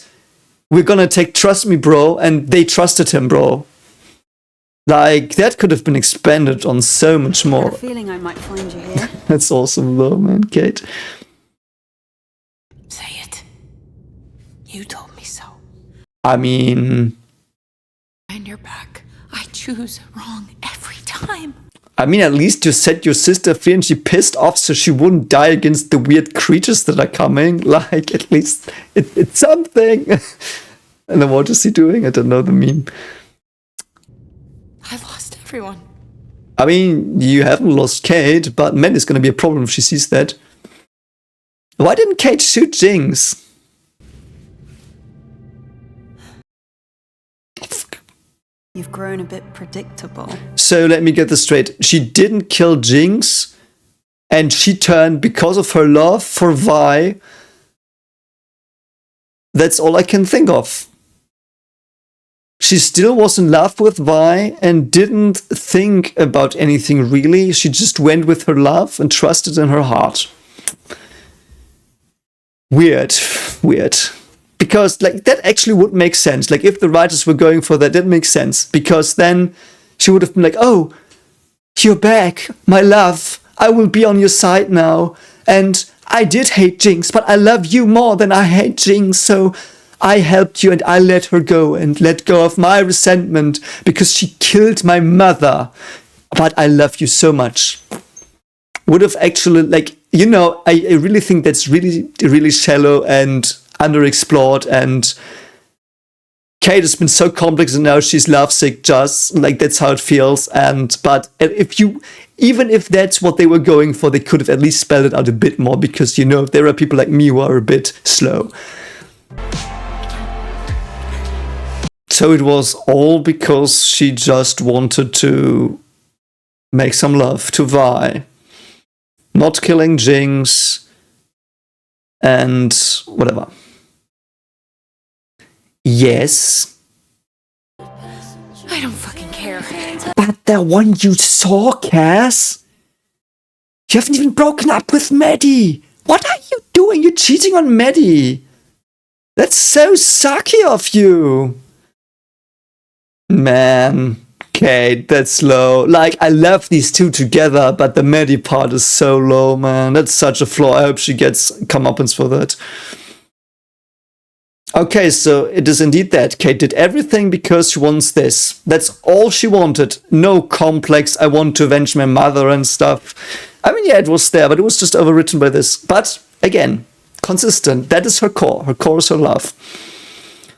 we're gonna take trust me, bro, and they trusted him, bro. Like, that could have been expanded on so much I more. have a feeling I might find you here. That's awesome though, man, Kate. Say it. You told me so. I mean, Behind your back, I choose wrong every time. at least you set your sister free and she pissed off so she wouldn't die against the weird creatures that are coming. Like, at least it's something. And then what is he doing? I don't know the meme. I lost everyone. I mean, you haven't lost Kate, but man, it's gonna be a problem if she sees that. Why didn't Kate shoot Jinx? You've grown a bit predictable. So let me get this straight. She didn't kill Jinx, and she turned because of her love for Vi. That's all I can think of. She still was in love with Vi and didn't think about anything really. She just went with her love and trusted in her heart. Weird. Because, like, that actually would make sense. Like, if the writers were going for that, that makes sense. Because then she would have been like, oh, you're back, my love. I will be on your side now. And I did hate Jinx, but I love you more than I hate Jinx. So I helped you and I let her go and let go of my resentment because she killed my mother. But I love you so much. Would have actually, like, you know, I really think that's really, really shallow and underexplored, and Kate has been so complex and now she's lovesick, just like that's how it feels. But even if that's what they were going for, they could have at least spelled it out a bit more, because, you know, there are people like me who are a bit slow. So it was all because she just wanted to make some love to Vi, not killing Jinx and whatever. Yes. I don't fucking care. But the one you saw, Cass? You haven't even broken up with Maddie. What are you doing? You're cheating on Maddie. That's so sucky of you. Man, Kate, that's low. Like, I love these two together, but the Maddie part is so low, man. That's such a flaw. I hope she gets comeuppance for that. Okay, so it is indeed that. Kate did everything because she wants this. That's all she wanted. No complex, I want to avenge my mother and stuff. I mean, yeah, it was there, but it was just overwritten by this. But, again, consistent. That is her core. Her core is her love.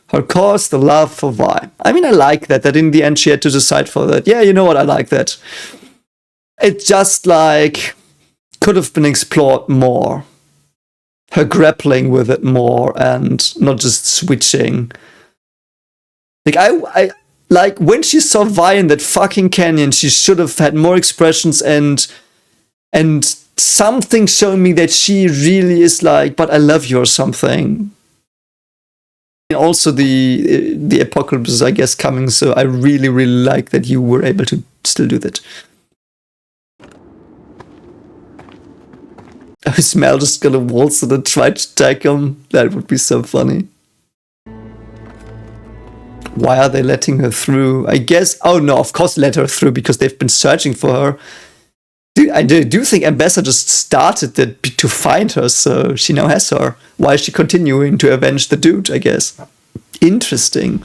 Her core is the love for Vi. I mean, I like that in the end she had to decide for that. Yeah, you know what, I like that. It just, like, could have been explored more. Her grappling with it more and not just switching. Like, I like, when she saw Vi in that fucking canyon, she should have had more expressions and something showing me that she really is like, but I love you or something. And also the apocalypse is, I guess, coming, so I really, really like that you were able to still do that. Is Mel just gonna waltz in and try to attack him? That would be so funny. Why are they letting her through? I guess, oh no, of course let her through because they've been searching for her. I do think Ambassador just started to find her, so she now has her. Why is she continuing to avenge the dude, I guess? Interesting.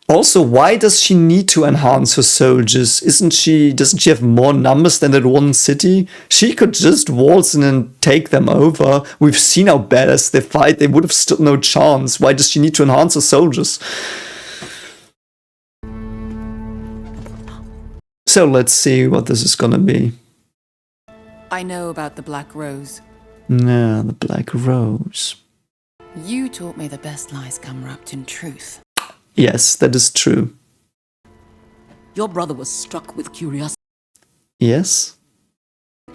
Also, why does she need to enhance her soldiers? Doesn't she have more numbers than that one city? She could just waltz in and take them over. We've seen how badass they fight. They would have stood no chance. Why does she need to enhance her soldiers? So let's see what this is gonna be. I know about the Black Rose. Yeah, the Black Rose. You taught me the best lies come wrapped in truth. Yes, that is true. Your brother was struck with curiosity. Yes?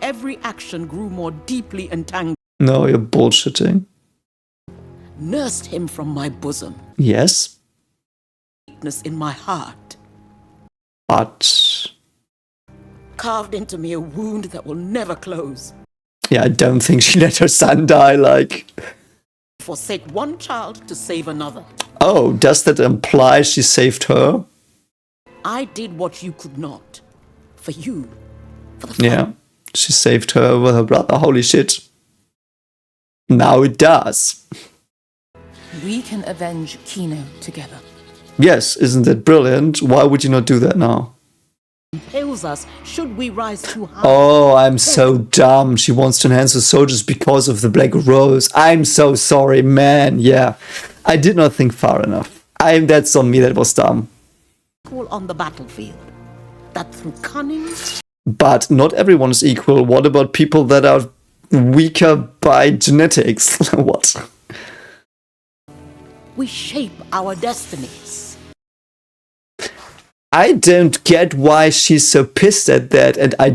Every action grew more deeply entangled. No, you're bullshitting. Nursed him from my bosom. Yes? Weakness in my heart. But... carved into me a wound that will never close. yeah, I don't think she let her son die, like... forsake one child to save another. Oh, does that imply she saved her? I did what you could not. For you. For the Yeah, she saved her with her brother. Holy shit. Now it does. We can avenge Kino together. Yes, isn't that brilliant? Why would you not do that now? impales us should we rise too high. Oh, I'm so dumb. She wants to enhance the soldiers because of the Black Rose. I'm so sorry, man. Yeah, I did not think far enough. That's on me. That was dumb. On the battlefield, that through cunning. But not everyone is equal. What about people that are weaker by genetics? What? We shape our destinies. I don't get why she's so pissed at that, and I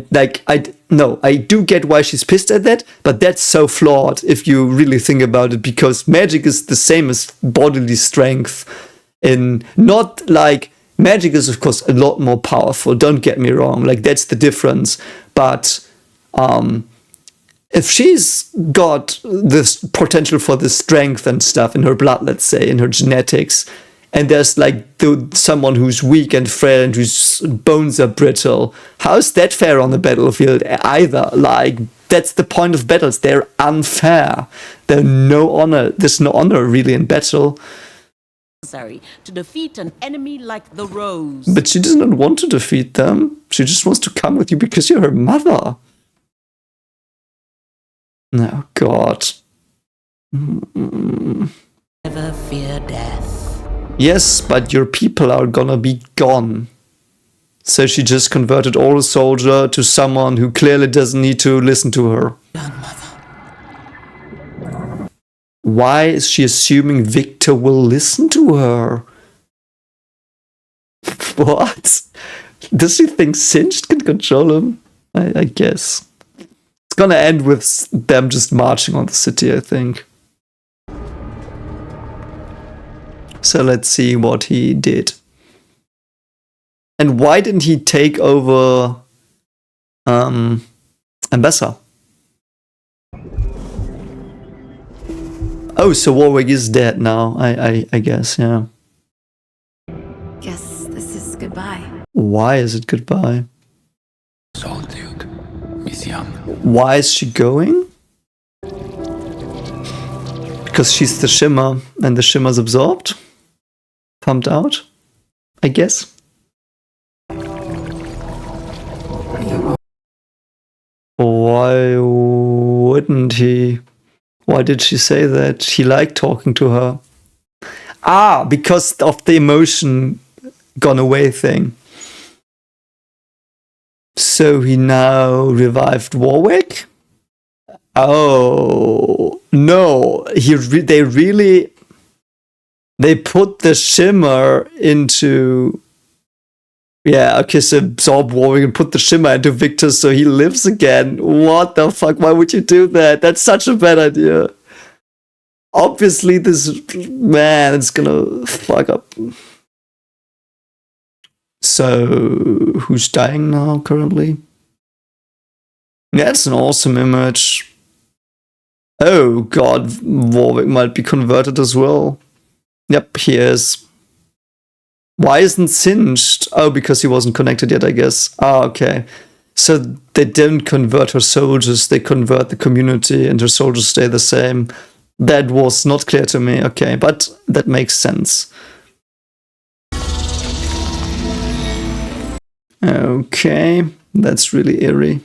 do get why she's pissed at that, but that's so flawed if you really think about it, because magic is the same as bodily strength. Not like magic is of course a lot more powerful, don't get me wrong, like that's the difference, but if she's got this potential for the strength and stuff in her blood, let's say, in her genetics, and there's like someone who's weak and frail and whose bones are brittle, how's that fair on the battlefield either? Like, that's the point of battles. They're unfair. There's no honor really in battle. To defeat an enemy like the Rose. But she does not want to defeat them. She just wants to come with you because you're her mother. Oh, God. Never fear death. Yes, but your people are gonna be gone. So she just converted all the soldier to someone who clearly doesn't need to listen to her. Why is she assuming Viktor will listen to her? What? Does she think Singed can control him? I guess. It's gonna end with them just marching on the city, I think. So let's see what he did. And why didn't he take over Ambassa? Oh, so Warwick is dead now, I guess, yeah. Guess this is goodbye. Why is it goodbye? Solitude, Miss Young. Why is she going? Because she's the Shimmer, and the Shimmer's absorbed? Pumped out, I guess. Why wouldn't he? Why did she say that? He liked talking to her. Ah, because of the emotion gone away thing. So he now revived Warwick? Oh, no. They put the Shimmer into... Yeah, okay, so absorb Warwick and put the Shimmer into Viktor so he lives again. What the fuck? Why would you do that? That's such a bad idea. Obviously, this man is gonna fuck up. So, who's dying now currently? Yeah, it's an awesome image. Oh god, Warwick might be converted as well. Yep, he is. Why isn't Singed? Oh, because he wasn't connected yet, I guess. Ah, okay. So they don't convert her soldiers, they convert the community and her soldiers stay the same. That was not clear to me. Okay, but that makes sense. Okay, that's really eerie.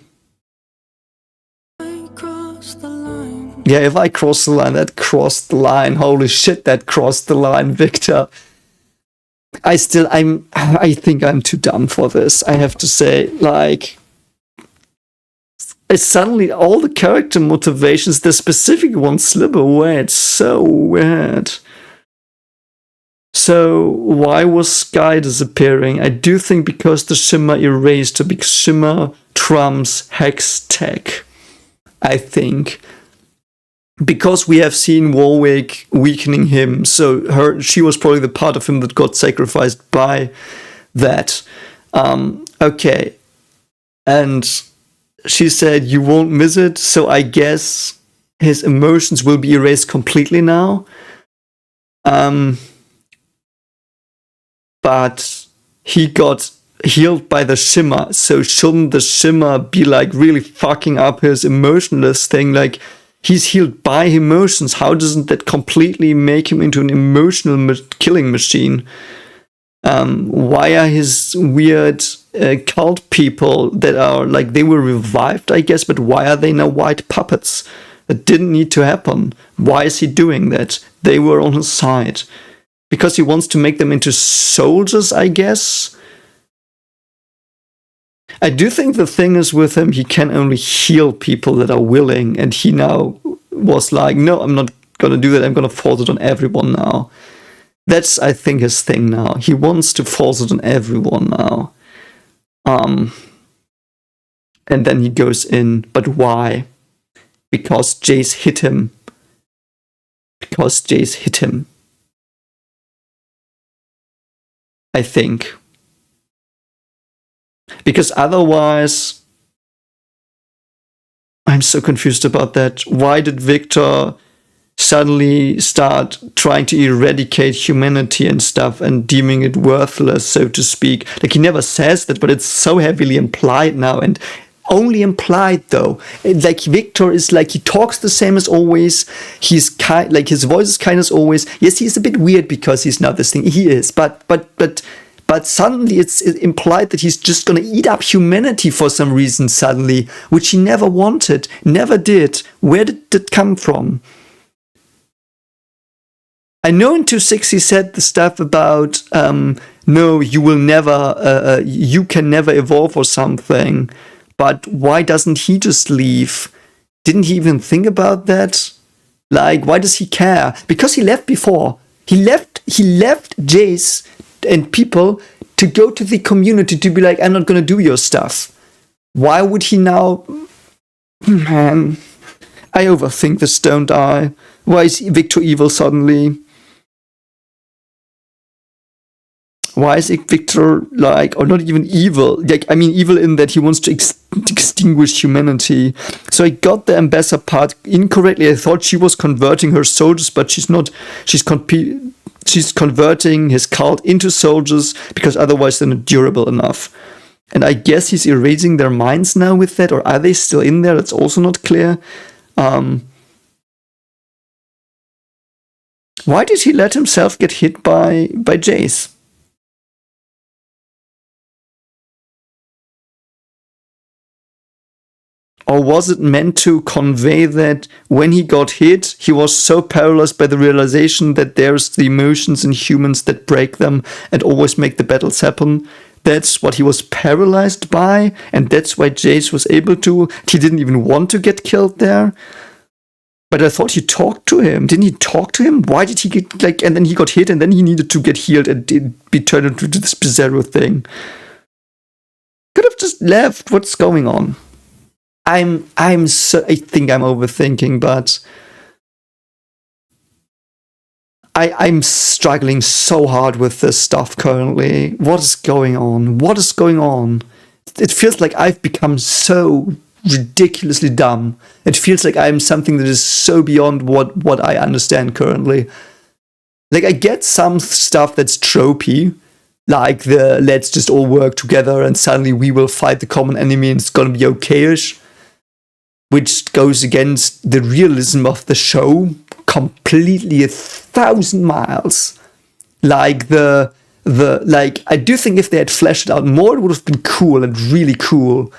Yeah, if I cross the line, that crossed the line. Holy shit, that crossed the line, Viktor. I think I'm too dumb for this, I have to say. Like, it's suddenly all the character motivations, the specific ones slip away. It's so weird. So, why was Sky disappearing? I do think because the Shimmer erased her, because Shimmer trumps Hex Tech. I think. Because we have seen Warwick weakening him, so she was probably the part of him that got sacrificed by that. Okay. And she said, you won't miss it, so I guess his emotions will be erased completely now. But he got healed by the shimmer, so shouldn't the shimmer be like really fucking up his emotionless thing? Like, he's healed by emotions. How doesn't that completely make him into an emotional killing machine? Why are his weird cult people that are like, they were revived, I guess, but why are they now white puppets? That didn't need to happen. Why is he doing that? They were on his side. Because he wants to make them into soldiers, I guess. I do think the thing is with him, he can only heal people that are willing, and he now was like, no, I'm not gonna do that, I'm gonna force it on everyone now. That's, I think, his thing now. He wants to force it on everyone now. And then he goes in, but why? Because Jace hit him. Because Jace hit him. I think. Because otherwise, I'm so confused about that. Why did Viktor suddenly start trying to eradicate humanity and stuff and deeming it worthless, so to speak? Like, he never says that, but it's so heavily implied now, and only implied though. Like, Viktor is like, he talks the same as always. He's kind, like, his voice is kind as always. Yes, he's a bit weird because he's not this thing. He is, but suddenly it's implied that he's just gonna eat up humanity for some reason suddenly, which he never wanted, never did. Where did that come from? I know in 2.6 he said the stuff about, no, you will never, you can never evolve or something. But why doesn't he just leave? Didn't he even think about that? Like, why does he care? Because he left before. He left Jace and people to go to the community to be like, I'm not gonna do your stuff. Why would he now? Man, I overthink this, don't I? Why is Viktor evil suddenly? Why is Viktor like, or not even evil? Like, I mean, evil in that he wants to extinguish humanity. So I got the ambassador part incorrectly. I thought she was converting her soldiers, but she's not. She's converting his cult into soldiers because otherwise they're not durable enough. And I guess he's erasing their minds now with that, or are they still in there? That's also not clear. Why did he let himself get hit by Jace? Or was it meant to convey that when he got hit, he was so paralyzed by the realization that there's the emotions in humans that break them and always make the battles happen? That's what he was paralyzed by, and that's why Jace was able to. He didn't even want to get killed there. But I thought he talked to him. Didn't he talk to him? Why did he get, like, and then he got hit, and then he needed to get healed and be turned into this bizarre thing? Could have just left. What's going on? I think I'm overthinking, but I'm struggling so hard with this stuff currently. What is going on? What is going on? It feels like I've become so ridiculously dumb. It feels like I'm something that is so beyond what I understand currently. Like, I get some stuff that's tropey, like the let's just all work together and suddenly we will fight the common enemy and it's gonna be okay-ish, which goes against the realism of the show completely 1,000 miles. Like like, I do think if they had fleshed it out more, it would have been cool and really cool.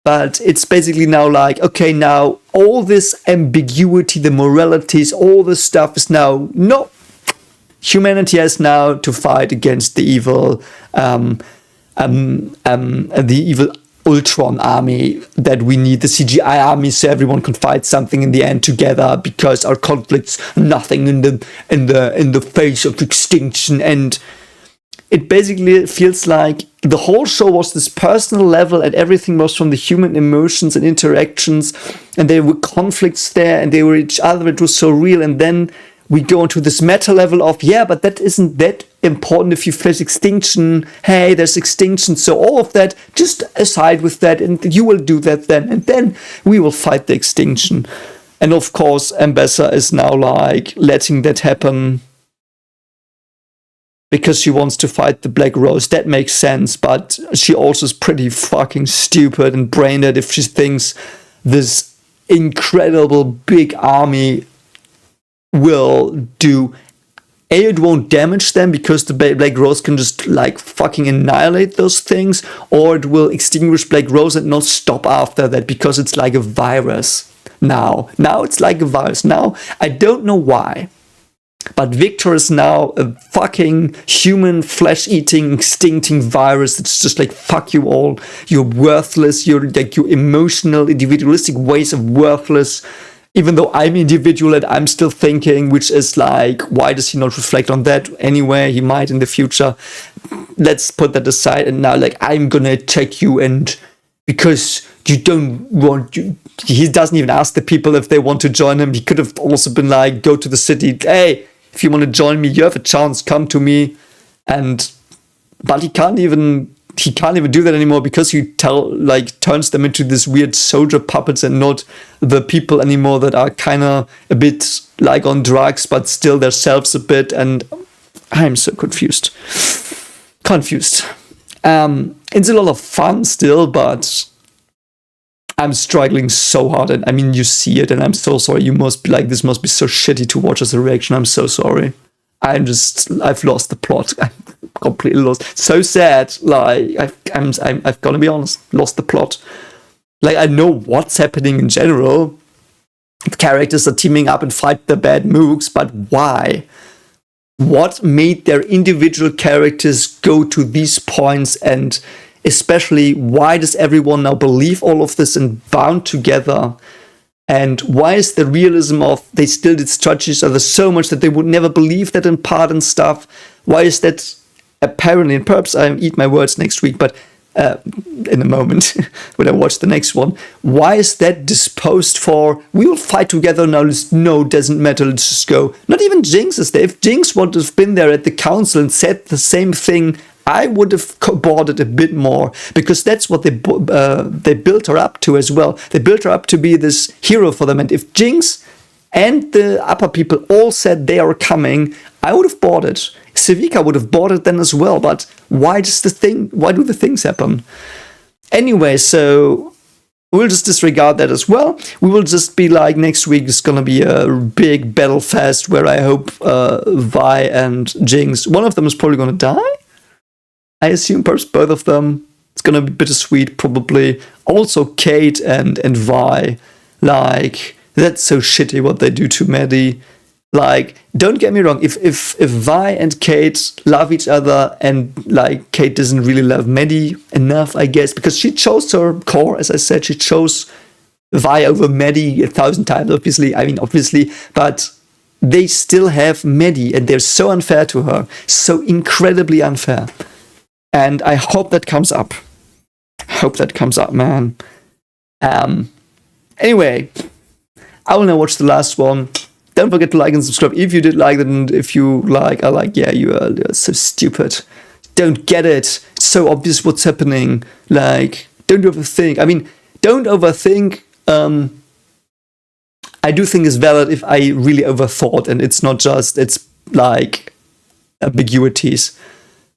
But it's basically now like, okay, now all this ambiguity, the moralities, all this stuff is now, no. Humanity has now to fight against the evil, Ultron army that we need, the CGI army, so everyone can fight something in the end together because our conflict's nothing in the face of extinction. And it basically feels like the whole show was this personal level and everything was from the human emotions and interactions, and there were conflicts there and they were each other. It was so real. And then we go into this meta level of, yeah, but that isn't that important if you face extinction. Hey, there's extinction, so all of that, just aside with that, and you will do that then, and then we will fight the extinction. And of course, Ambessa is now like letting that happen because she wants to fight the Black Rose. That makes sense, but she also is pretty fucking stupid and brain dead if she thinks this incredible big army will do. It won't damage them because the Black Rose can just like fucking annihilate those things, or it will extinguish Black Rose and not stop after that because it's like a virus now. Now it's like a virus. Now, I don't know why, but Viktor is now a fucking human flesh-eating, extincting virus that's just like, fuck you all. You're worthless. You're like, your emotional, individualistic ways of worthless. Even though I'm individual and I'm still thinking, which is like, why does he not reflect on that? Anyway, he might in the future. Let's put that aside. And now, like, I'm gonna attack you, and because you don't want you, he doesn't even ask the people if they want to join him. He could have also been like, go to the city. Hey, if you want to join me, you have a chance. Come to me. But he can't even do that anymore because he turns them into this weird soldier puppets and not the people anymore that are kind of a bit like on drugs, but still themselves a bit. And I'm so confused. It's a lot of fun still, but I'm struggling so hard. And I mean, you see it, and I'm so sorry. You must be like, this must be so shitty to watch as a reaction. I'm so sorry. I've lost the plot. I'm completely lost. So sad. Like, I've got to be honest, lost the plot. Like, I know what's happening in general. The characters are teaming up and fight the bad mooks, but why? What made their individual characters go to these points, and especially why does everyone now believe all of this and bound together? And why is the realism of they still distrust each other so much that they would never believe that in part and stuff? Why is that apparently, and perhaps I eat my words next week, but in a moment when I watch the next one, why is that disposed for, we will fight together now, no, doesn't matter, let's just go. Not even Jinx is there. If Jinx would have been there at the council and said the same thing, I would have bought it a bit more, because that's what they built her up to as well. They built her up to be this hero for them. And if Jinx and the upper people all said they are coming, I would have bought it. Civica would have bought it then as well. But why do the things happen? Anyway, so we'll just disregard that as well. We will just be like, next week is gonna be a big battle fest where I hope Vi and Jinx, one of them is probably gonna die. I assume perhaps both of them. It's gonna be bittersweet, probably. Also, Kate and Vi. Like, that's so shitty what they do to Maddie. Like, don't get me wrong. If Vi and Kate love each other, and like Kate doesn't really love Maddie enough, I guess, because she chose her core, as I said, she chose Vi over Maddie 1,000 times. Obviously, but they still have Maddie, and they're so unfair to her, so incredibly unfair. And I hope that comes up. Man. Anyway, I will now watch the last one. Don't forget to like and subscribe if you did like it, and if you like, you are so stupid. Don't get it. It's so obvious what's happening. Like, don't overthink. I mean, don't overthink. I do think it's valid if I really overthought, and it's not just, it's like ambiguities.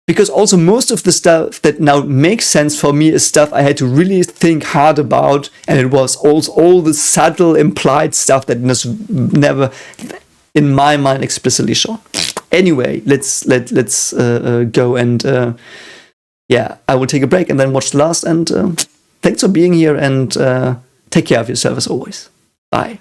Because also most of the stuff that now makes sense for me is stuff I had to really think hard about, and it was also all the subtle implied stuff that was never, in my mind, explicitly shown. Anyway, let's go and I will take a break and then watch the last. And thanks for being here, and take care of yourself as always. Bye.